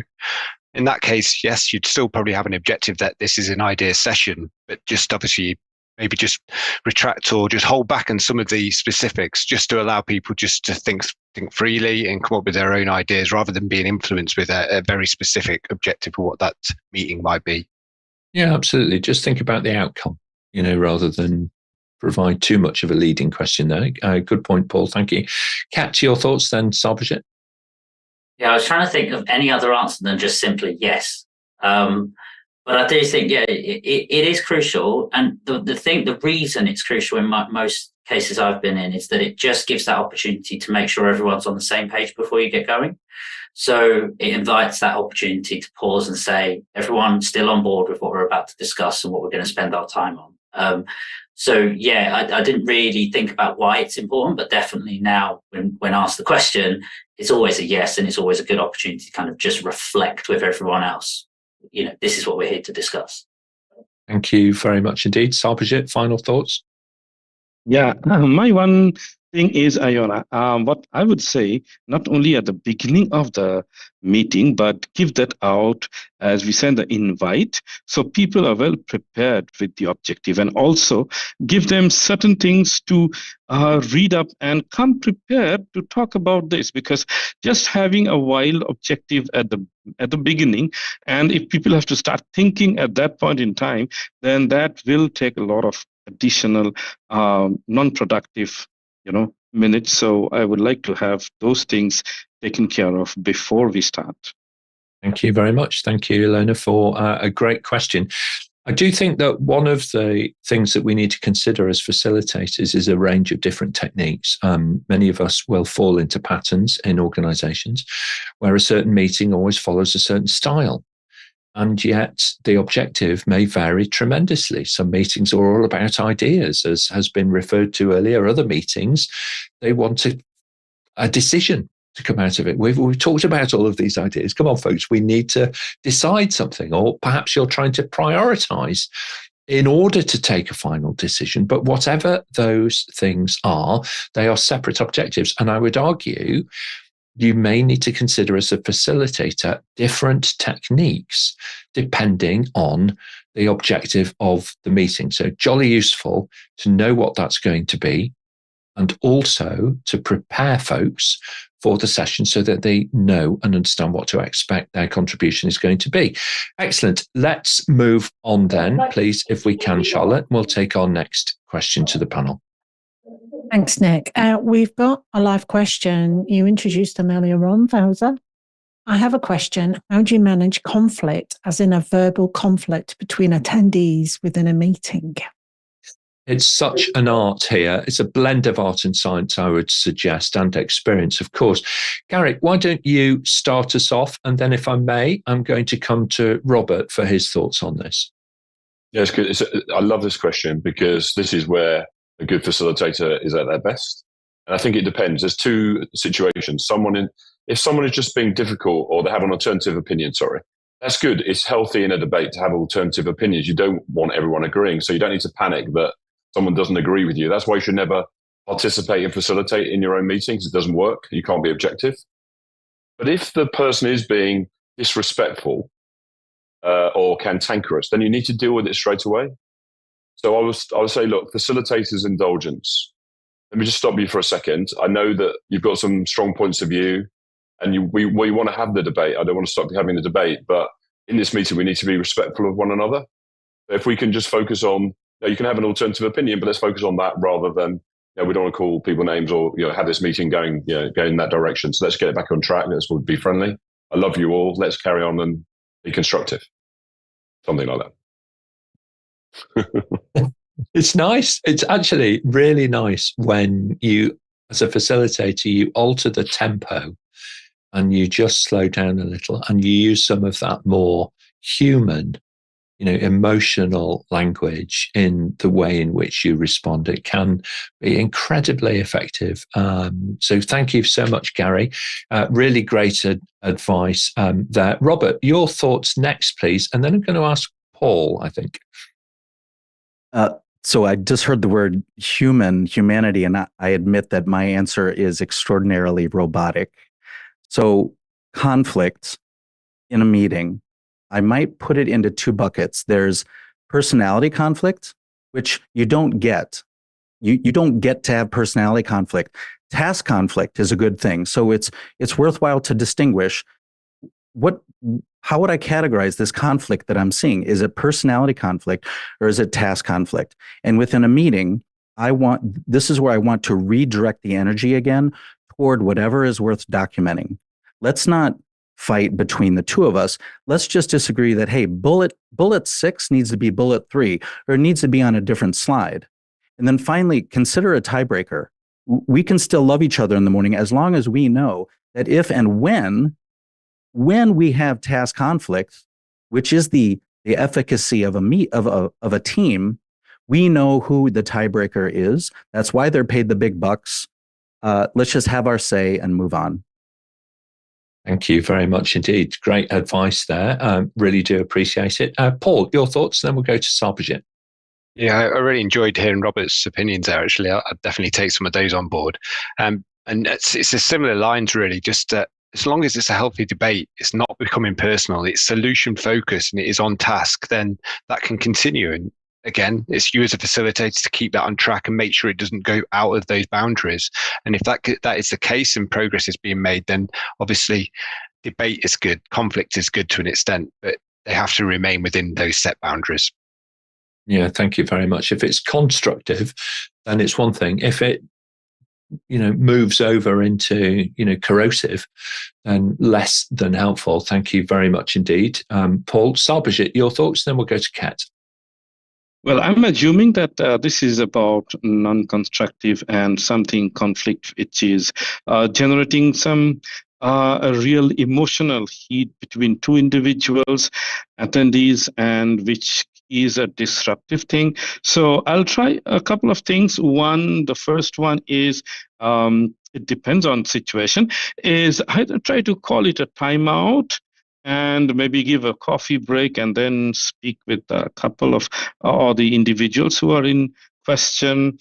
in that case, yes, you'd still probably have an objective that this is an ideas session, but just obviously maybe just retract or just hold back on some of the specifics just to allow people just to think freely and come up with their own ideas rather than being influenced with a very specific objective of what that meeting might be. Yeah, absolutely. Just think about the outcome, rather than provide too much of a leading question there. Good point, Paul. Thank you. Kat, your thoughts then, Sarbojit? Yeah, I was trying to think of any other answer than just simply yes. But I do think, it is crucial. And the reason it's crucial in most cases I've been in is that it just gives that opportunity to make sure everyone's on the same page before you get going. So it invites that opportunity to pause and say, everyone's still on board with what we're about to discuss and what we're going to spend our time on. I didn't really think about why it's important, but definitely now when asked the question, it's always a yes, and it's always a good opportunity to kind of just reflect with everyone else. This is what we're here to discuss. Thank you very much indeed. Sarbojit, final thoughts? Yeah, my one thing is, Iona, what I would say, not only at the beginning of the meeting, but give that out as we send the invite, so people are well prepared with the objective, and also give them certain things to read up and come prepared to talk about this, because just having a wild objective at the beginning, and if people have to start thinking at that point in time, then that will take a lot of additional non-productive minutes. So I would like to have those things taken care of before we start. Thank you very much. Thank you, Ilona, for a great question. I do think that one of the things that we need to consider as facilitators is a range of different techniques. Many of us will fall into patterns in organizations where a certain meeting always follows a certain style. And yet the objective may vary tremendously. Some meetings are all about ideas, as has been referred to earlier. Other meetings, they want a decision to come out of it. We've talked about all of these ideas. Come on, folks, we need to decide something. Or perhaps you're trying to prioritize in order to take a final decision. But whatever those things are, they are separate objectives. And I would argue you may need to consider as a facilitator different techniques depending on the objective of the meeting. So jolly useful to know what that's going to be, and also to prepare folks for the session so that they know and understand what to expect their contribution is going to be. Excellent. Let's move on then, please, if we can, Charlotte. We'll take our next question to the panel. Thanks, Nick. We've got a live question. You introduced them earlier on, Fauza. I have a question. How do you manage conflict, as in a verbal conflict between attendees within a meeting? It's such an art here. It's a blend of art and science, I would suggest, and experience, of course. Garrick, why don't you start us off? And then, if I may, I'm going to come to Robert for his thoughts on this. Yes, I love this question, because this is where a good facilitator is at their best. And I think it depends. There's two situations. If someone is just being difficult, or they have an alternative opinion, that's good. It's healthy in a debate to have alternative opinions. You don't want everyone agreeing, so you don't need to panic that someone doesn't agree with you. That's why you should never participate and facilitate in your own meetings. It doesn't work. You can't be objective. But if the person is being disrespectful or cantankerous, then you need to deal with it straight away. So I would say, look, facilitators' indulgence. Let me just stop you for a second. I know that you've got some strong points of view, and we want to have the debate. I don't want to stop you having the debate, but in this meeting, we need to be respectful of one another. If we can just focus on, you can have an alternative opinion, but let's focus on that rather than, we don't want to call people names or have this meeting going in that direction. So let's get it back on track. Let's be friendly. I love you all. Let's carry on and be constructive. Something like that. It's nice. It's actually really nice when you, as a facilitator, you alter the tempo and you just slow down a little and you use some of that more human, emotional language in the way in which you respond. It can be incredibly effective. So thank you so much, Gary. Really great advice there. Robert, your thoughts next, please. And then I'm going to ask Paul, I think. So I just heard the word humanity, and I admit that my answer is extraordinarily robotic. So conflict in a meeting, I might put it into two buckets. There's personality conflict, which you don't get. You don't get to have personality conflict. Task conflict is a good thing. So it's worthwhile to distinguish how would I categorize this conflict that I'm seeing? Is it personality conflict or is it task conflict? And within a meeting, this is where I want to redirect the energy again toward whatever is worth documenting. Let's not fight between the two of us. Let's just disagree that, hey, bullet 6 needs to be bullet 3, or it needs to be on a different slide. And then finally, consider a tiebreaker. We can still love each other in the morning as long as we know that if and when we have task conflict, which is the efficacy of a team, we know who the tiebreaker is. That's why they're paid the big bucks. Let's just have our say and move on. Thank you very much indeed. Great advice there. Really do appreciate it. Paul, your thoughts, then we'll go to Sarbojit. Yeah, I really enjoyed hearing Robert's opinions there, actually. I'll definitely take some of those on board. And it's a similar lines, really, just that as long as it's a healthy debate, it's not becoming personal, it's solution focused and it is on task, then that can continue. And again, it's you as a facilitator to keep that on track and make sure it doesn't go out of those boundaries. And if that is the case and progress is being made, then obviously debate is good, conflict is good to an extent, but they have to remain within those set boundaries. Yeah, thank you very much. If it's constructive, then it's one thing. If it moves over into, corrosive and less than helpful. Thank you very much indeed. Paul, Sarbojit, your thoughts, then we'll go to Kat. Well, I'm assuming that this is about non-constructive and something conflict, which is generating some a real emotional heat between two individuals, attendees, and which is a disruptive thing. So I'll try a couple of things. The first one is, it depends on situation, is I try to call it a timeout and maybe give a coffee break and then speak with a couple of the individuals who are in question.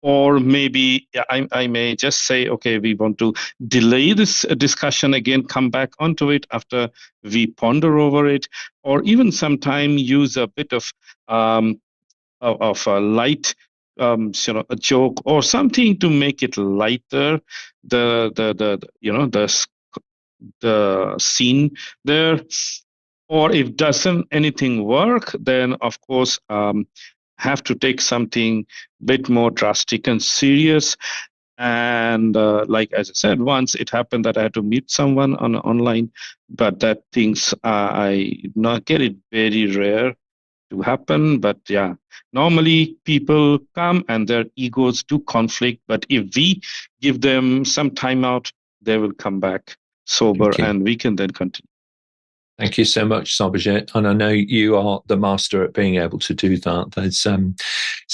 Or maybe I may just say, okay, we want to delay this discussion again, come back onto it after we ponder over it, or even sometime use a bit of a light, a joke or something to make it lighter. The scene there. Or if doesn't anything work, then of course have to take something a bit more drastic and serious. And like as I said, once it happened that I had to meet someone online, but that things I not get it very rare to happen. But yeah, normally people come and their egos do conflict. But if we give them some time out, they will come back sober and we can then continue. Thank you so much, Sarbojit. And I know you are the master at being able to do that. There's so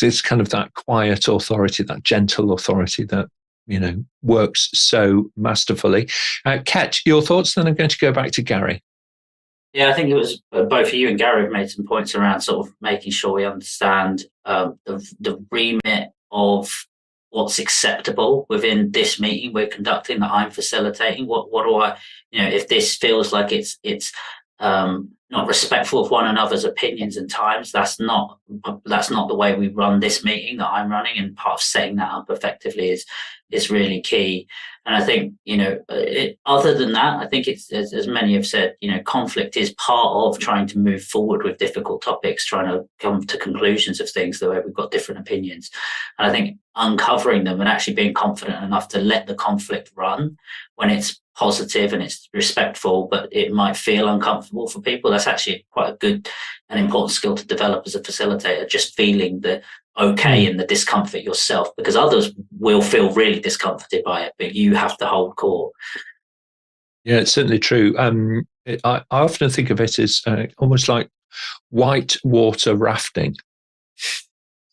it's kind of that quiet authority, that gentle authority that, works so masterfully. Kat, your thoughts? Then I'm going to go back to Gary. Yeah, I think it was both of you and Gary have made some points around sort of making sure we understand the remit of what's acceptable within this meeting we're conducting that I'm facilitating. What do I, if this feels like it's not respectful of one another's opinions and times, that's not the way we run this meeting that I'm running, and part of setting that up effectively is really key. And I think, other than that, I think it's, as many have said, conflict is part of trying to move forward with difficult topics, trying to come to conclusions of things the way we've got different opinions. And I think uncovering them and actually being confident enough to let the conflict run when it's positive and it's respectful, but it might feel uncomfortable for people. That's actually quite a good and important skill to develop as a facilitator, just feeling the okay and the discomfort yourself, because others will feel really discomforted by it, but you have to hold court. Yeah, it's certainly true. I often think of it as almost like white water rafting.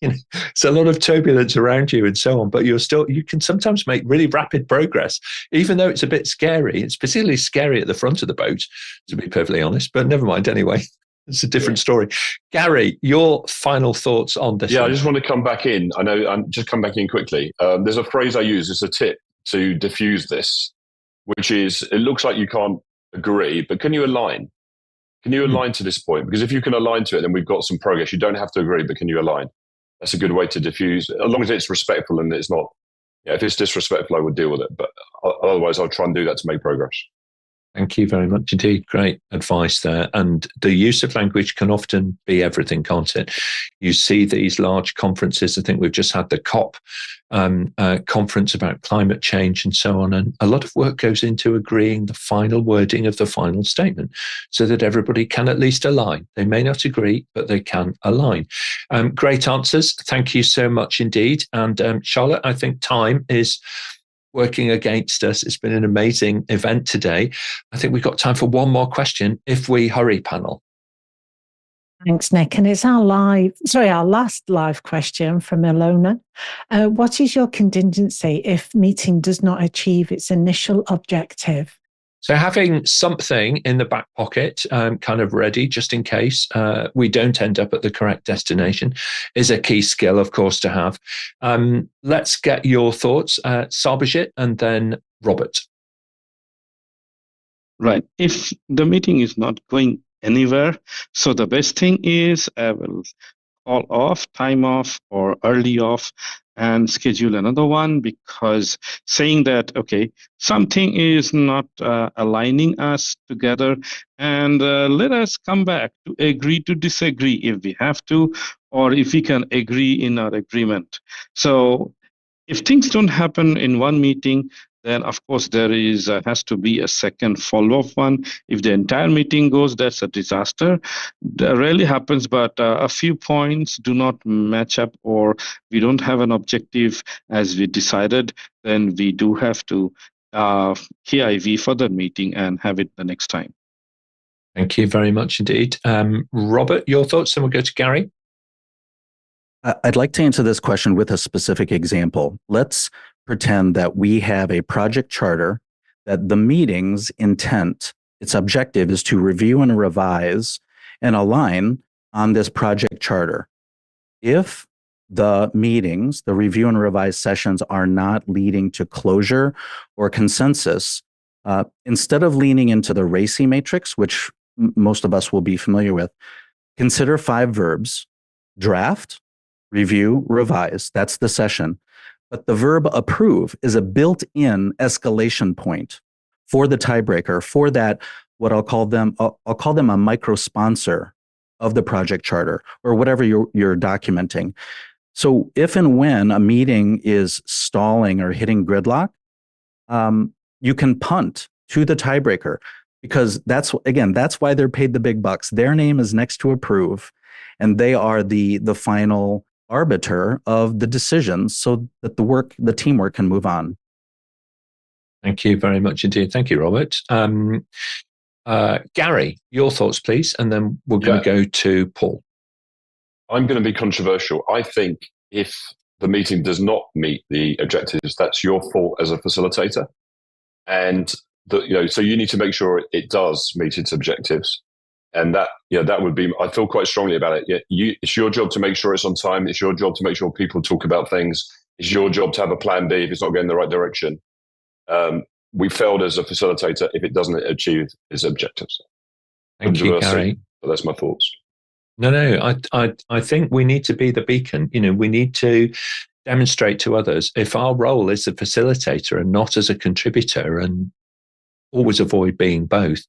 It's a lot of turbulence around you and so on, but you can sometimes make really rapid progress, even though it's a bit scary. It's particularly scary at the front of the boat, to be perfectly honest, but never mind anyway. It's a different story. Gary, your final thoughts on this? Yeah, I just want to come back in. I know I'm just come back in quickly. There's a phrase I use as a tip to diffuse this, which is, it looks like you can't agree, but can you align? Can you align to this point? Because if you can align to it, then we've got some progress. You don't have to agree, but can you align? That's a good way to diffuse, as long as it's respectful and it's not, if it's disrespectful, I would deal with it. But otherwise, I'll try and do that to make progress. Thank you very much indeed. Great advice there. And the use of language can often be everything, can't it? You see these large conferences. I think we've just had the COP conference about climate change and so on. And a lot of work goes into agreeing the final wording of the final statement so that everybody can at least align. They may not agree, but they can align. Great answers. Thank you so much indeed. And Charlotte, I think time is working against us. It's been an amazing event today. I think we've got time for one more question if we hurry, panel. Thanks, Nick. And it's our last live question from Ilona. What is your contingency if meeting does not achieve its initial objective? So having something in the back pocket kind of ready just in case we don't end up at the correct destination is a key skill, of course, to have. Let's get your thoughts, Sarbojit, and then Robert. Right. If the meeting is not going anywhere, so the best thing is I will call off, time off, or early off, and schedule another one, because saying that, okay, something is not aligning us together, and let us come back to agree to disagree if we have to, or if we can agree in our agreement. So if things don't happen in one meeting, then of course there has to be a second follow-up one. If the entire meeting goes, that's a disaster. That rarely happens, but a few points do not match up, or we don't have an objective as we decided, then we do have to KIV for the meeting and have it the next time. Thank you very much indeed. Robert, your thoughts, and we'll go to Gary. I'd like to answer this question with a specific example. Let's pretend that we have a project charter that the meeting's intent, its objective is to review and revise and align on this project charter. If the meetings, the review and revise sessions are not leading to closure or consensus, instead of leaning into the RACI matrix, which most of us will be familiar with, consider 5 verbs: draft, review, revise. That's the session. But the verb approve is a built-in escalation point for the tiebreaker, for that, what I'll call them a micro-sponsor of the project charter, or whatever you're documenting. So if and when a meeting is stalling or hitting gridlock, you can punt to the tiebreaker, because that's why they're paid the big bucks. Their name is next to approve, and they are the final arbiter of the decisions so that the teamwork can move on. Thank you very much indeed. Thank you, Robert. Gary, your thoughts, please, and then we're going to go to Paul. I'm going to be controversial. I think if the meeting does not meet the objectives, that's your fault as a facilitator. And so you need to make sure it does meet its objectives. And that would be, I feel quite strongly about it. It's your job to make sure it's on time. It's your job to make sure people talk about things. It's your job to have a plan B if it's not going in the right direction. We failed as a facilitator if it doesn't achieve its objectives. Thank you, Gary. But that's my thoughts. No, I think we need to be the beacon. We need to demonstrate to others, if our role is a facilitator and not as a contributor, and always avoid being both,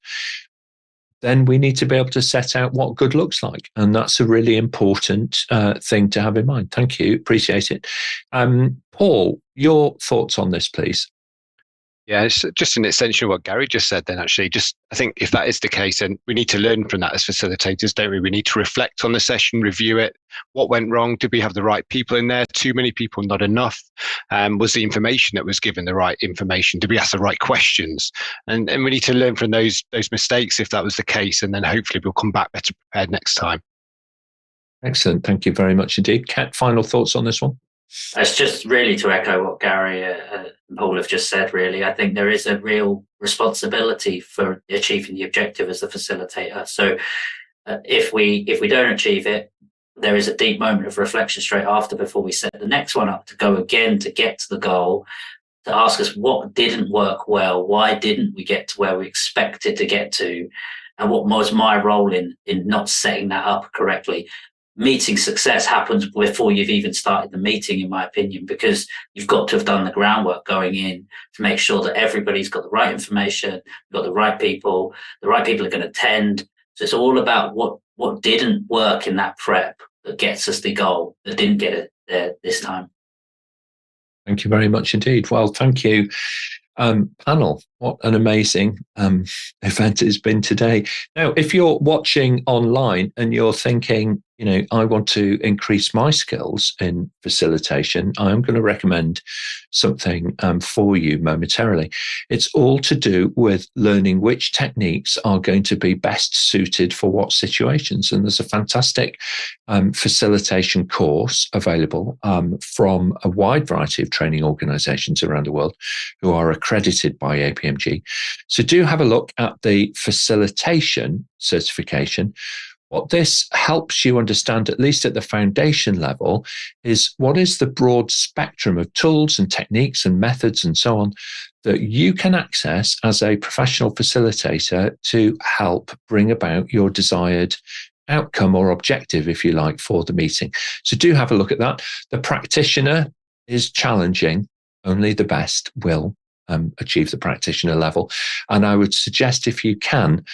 then we need to be able to set out what good looks like. And that's a really important thing to have in mind. Thank you. Appreciate it. Paul, your thoughts on this, please. Yeah, it's just an extension of what Gary just said then, actually. Just, I think if that is the case, then we need to learn from that as facilitators, don't we? We need to reflect on the session, review it. What went wrong? Did we have the right people in there? Too many people, not enough? Was the information that was given the right information? Did we ask the right questions? And we need to learn from those mistakes if that was the case. And then hopefully we'll come back better prepared next time. Excellent. Thank you very much indeed. Kat, final thoughts on this one? It's just really to echo what Gary and Paul have just said, really. I think there is a real responsibility for achieving the objective as the facilitator. So if we don't achieve it, there is a deep moment of reflection straight after before we set the next one up to go again to get to the goal, to ask us what didn't work well, why didn't we get to where we expected to get to, and what was my role in not setting that up correctly. Meeting success happens before you've even started the meeting, in my opinion, because you've got to have done the groundwork going in to make sure that everybody's got the right information, got the right people are going to attend. So it's all about what didn't work in that prep that gets us the goal, that didn't get it there this time. Thank you very much indeed. Well, thank you. Panel, what an amazing event it's been today. Now, if you're watching online and you're thinking, I want to increase my skills in facilitation, I'm going to recommend something for you momentarily. It's all to do with learning which techniques are going to be best suited for what situations. And there's a fantastic facilitation course available from a wide variety of training organizations around the world who are accredited by APMG. So do have a look at the facilitation certification. What this helps you understand, at least at the foundation level, is what is the broad spectrum of tools and techniques and methods and so on that you can access as a professional facilitator to help bring about your desired outcome or objective, if you like, for the meeting. So do have a look at that. The practitioner is challenging. Only the best will achieve the practitioner level. And I would suggest, if you can,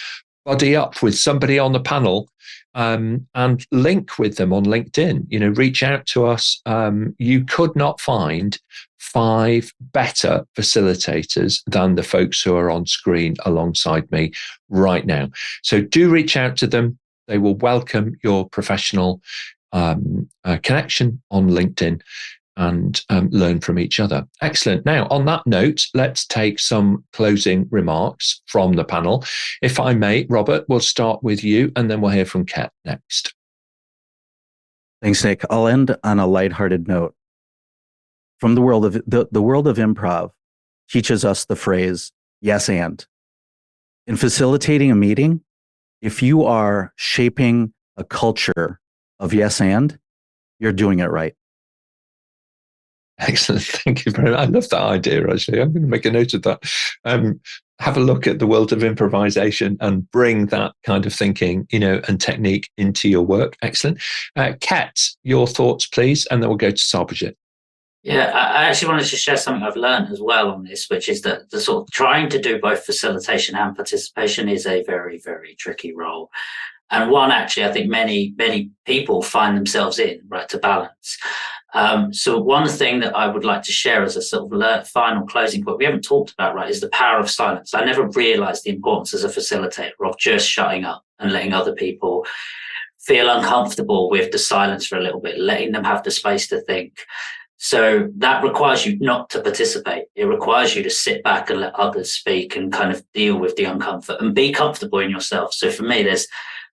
buddy up with somebody on the panel and link with them on LinkedIn. Reach out to us. You could not find 5 better facilitators than the folks who are on screen alongside me right now. So do reach out to them. They will welcome your professional connection on LinkedIn and learn from each other. Excellent. Now, on that note, let's take some closing remarks from the panel. If I may, Robert, we'll start with you, and then we'll hear from Kat next. Thanks, Nick. I'll end on a lighthearted note. From the world of the world of improv teaches us the phrase, yes, and. In facilitating a meeting, if you are shaping a culture of yes, and, you're doing it right. Excellent. Thank you very much. I love that idea, actually. I'm going to make a note of that. Have a look at the world of improvisation and bring that kind of thinking, and technique into your work. Excellent. Kat, your thoughts, please, and then we'll go to Sarbojit. Yeah, I actually wanted to share something I've learned as well on this, which is that the sort of trying to do both facilitation and participation is a very, very tricky role. And one, actually, I think many people find themselves in, right, to balance. So one thing that I would like to share as a sort of final closing point we haven't talked about, right, is the power of silence. I never realized the importance as a facilitator of just shutting up and letting other people feel uncomfortable with the silence for a little bit, letting them have the space to think. So that requires you not to participate. It requires you to sit back and let others speak and kind of deal with the uncomfort and be comfortable in yourself. So for me, there's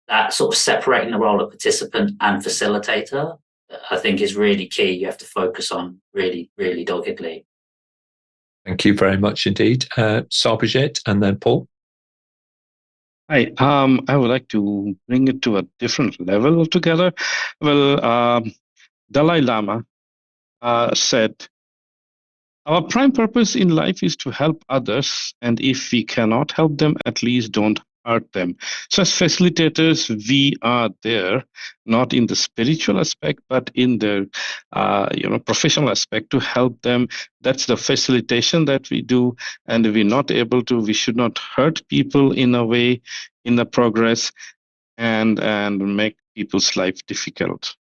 that sort of separating the role of participant and facilitator, I think, is really key. You have to focus on really, really doggedly. Thank you very much indeed. Sarbojit and then Paul. Hi, I would like to bring it to a different level altogether. Well, Dalai Lama said, our prime purpose in life is to help others, and if we cannot help them, at least don't hurt them. So as facilitators, we are there, not in the spiritual aspect, but in the professional aspect to help them. That's the facilitation that we do, and if we're not able to, we should not hurt people in a way, in the progress, and make people's life difficult.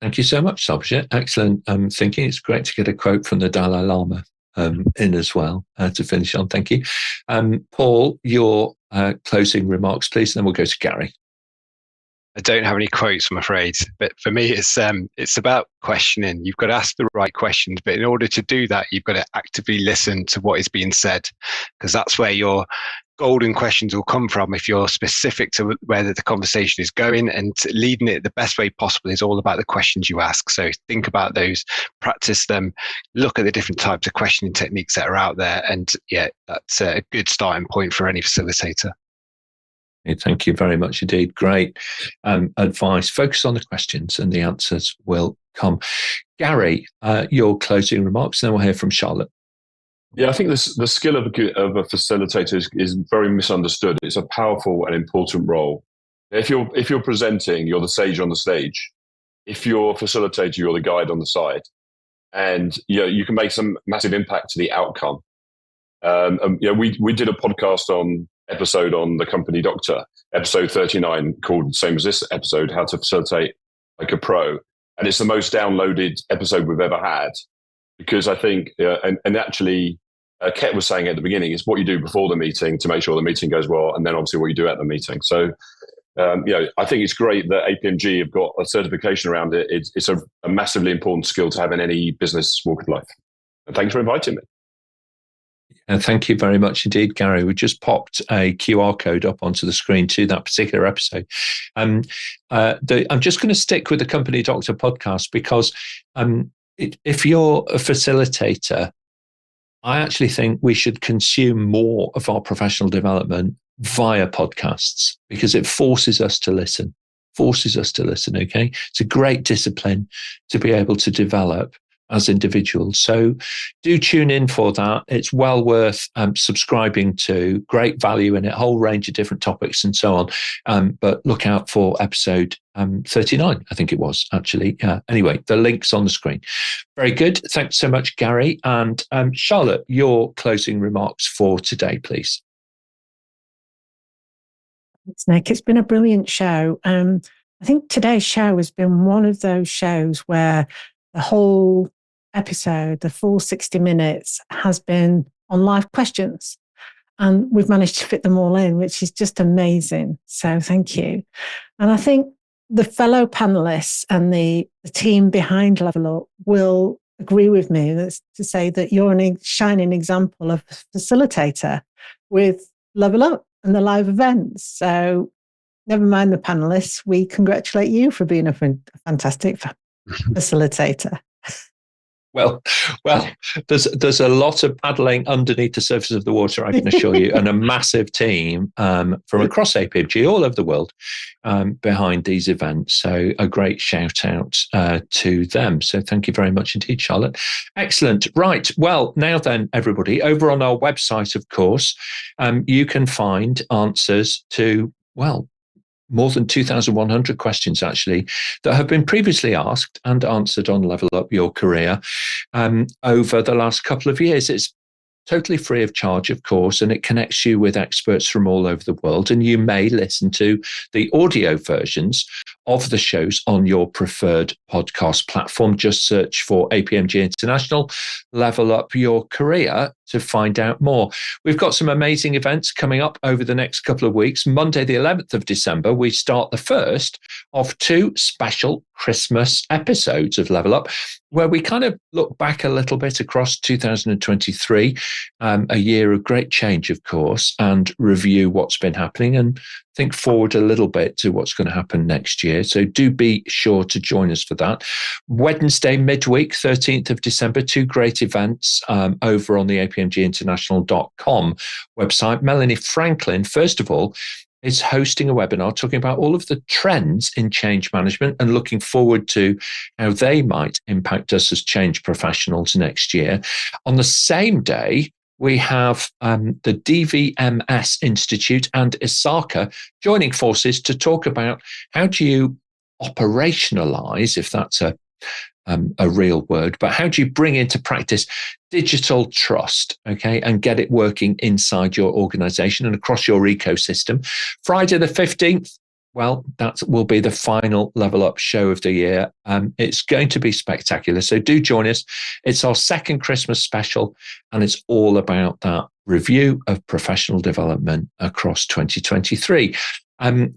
Thank you so much, Sarbojit. Excellent thinking. It's great to get a quote from the Dalai Lama. in as well to finish on. Thank you. Paul, your closing remarks, please, and then we'll go to Gary. I don't have any quotes, I'm afraid, but for me, it's about questioning. You've got to ask the right questions, but in order to do that, you've got to actively listen to what is being said, because that's where your golden questions will come from. If you're specific to where the conversation is going, and leading it the best way possible is all about the questions you ask. So think about those, practice them, look at the different types of questioning techniques that are out there, and yeah, that's a good starting point for any facilitator. Thank you very much indeed. Great advice. Focus on the questions and the answers will come. Gary, your closing remarks, and then we'll hear from Charlotte. Yeah, I think the skill of a facilitator is very misunderstood. It's a powerful and important role. If you're presenting, you're the sage on the stage. If you're a facilitator, you're the guide on the side, and you can make some massive impact to the outcome. We did a podcast episode on the company doctor, episode 39, called same as this episode, how to facilitate like a pro, and it's the most downloaded episode we've ever had, because I think and actually Ket was saying at the beginning, it's what you do before the meeting to make sure the meeting goes well, and then obviously what you do at the meeting. So I think it's great that APMG have got a certification around it. It's a massively important skill to have in any business walk of life. And thanks for inviting me. And thank you very much indeed, Gary. We just popped a QR code up onto the screen to that particular episode. I'm just going to stick with the Company Doctor podcast, because if you're a facilitator, I actually think we should consume more of our professional development via podcasts, because it forces us to listen. Okay. It's a great discipline to be able to develop as individuals. So do tune in for that. It's well worth subscribing to. Great value in it, whole range of different topics and so on. But look out for episode 39, I think it was actually. Anyway, the link's on the screen. Very good. Thanks so much, Gary. And Charlotte, your closing remarks for today, please. Thanks, Nick. It's been a brilliant show. I think today's show has been one of those shows where the whole episode, the full 60 minutes, has been on live questions. And we've managed to fit them all in, which is just amazing. So thank you. And I think the fellow panelists and the team behind Level Up will agree with me to say that you're a shining example of a facilitator with Level Up and the live events. So never mind the panelists, we congratulate you for being a fantastic facilitator. Well, there's a lot of paddling underneath the surface of the water, I can assure you, and a massive team from across APMG, all over the world, behind these events. So a great shout out to them. So thank you very much indeed, Charlotte. Excellent. Right. Well, now then, everybody, over on our website, of course, you can find answers to, more than 2,100 questions, actually, that have been previously asked and answered on Level Up Your Career over the last couple of years. It's totally free of charge, of course, and it connects you with experts from all over the world. And you may listen to the audio versions of the shows on your preferred podcast platform. Just search for APMG International, Level Up Your Career to find out more. We've got some amazing events coming up over the next couple of weeks. Monday, the 11th of December, we start the first of two special Christmas episodes of Level Up, where we kind of look back a little bit across 2023, a year of great change, of course, and review what's been happening and think forward a little bit to what's going to happen next year. So do be sure to join us for that. Wednesday, midweek, 13th of December, two great events over on the apmginternational.com website. Melanie Franklin, first of all, is hosting a webinar talking about all of the trends in change management and looking forward to how they might impact us as change professionals next year. On the same day, we have the DVMS Institute and ISACA joining forces to talk about how do you operationalize, if that's a real word, but how do you bring into practice digital trust, okay, and get it working inside your organization and across your ecosystem. Friday the 15th, well, that will be the final Level Up show of the year. It's going to be spectacular. So do join us. It's our second Christmas special, and it's all about that review of professional development across 2023.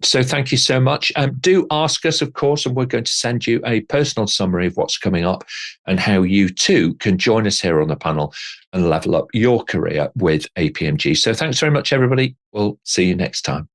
So thank you so much. Do ask us, of course, and we're going to send you a personal summary of what's coming up and how you too can join us here on the panel and level up your career with APMG. So thanks very much, everybody. We'll see you next time.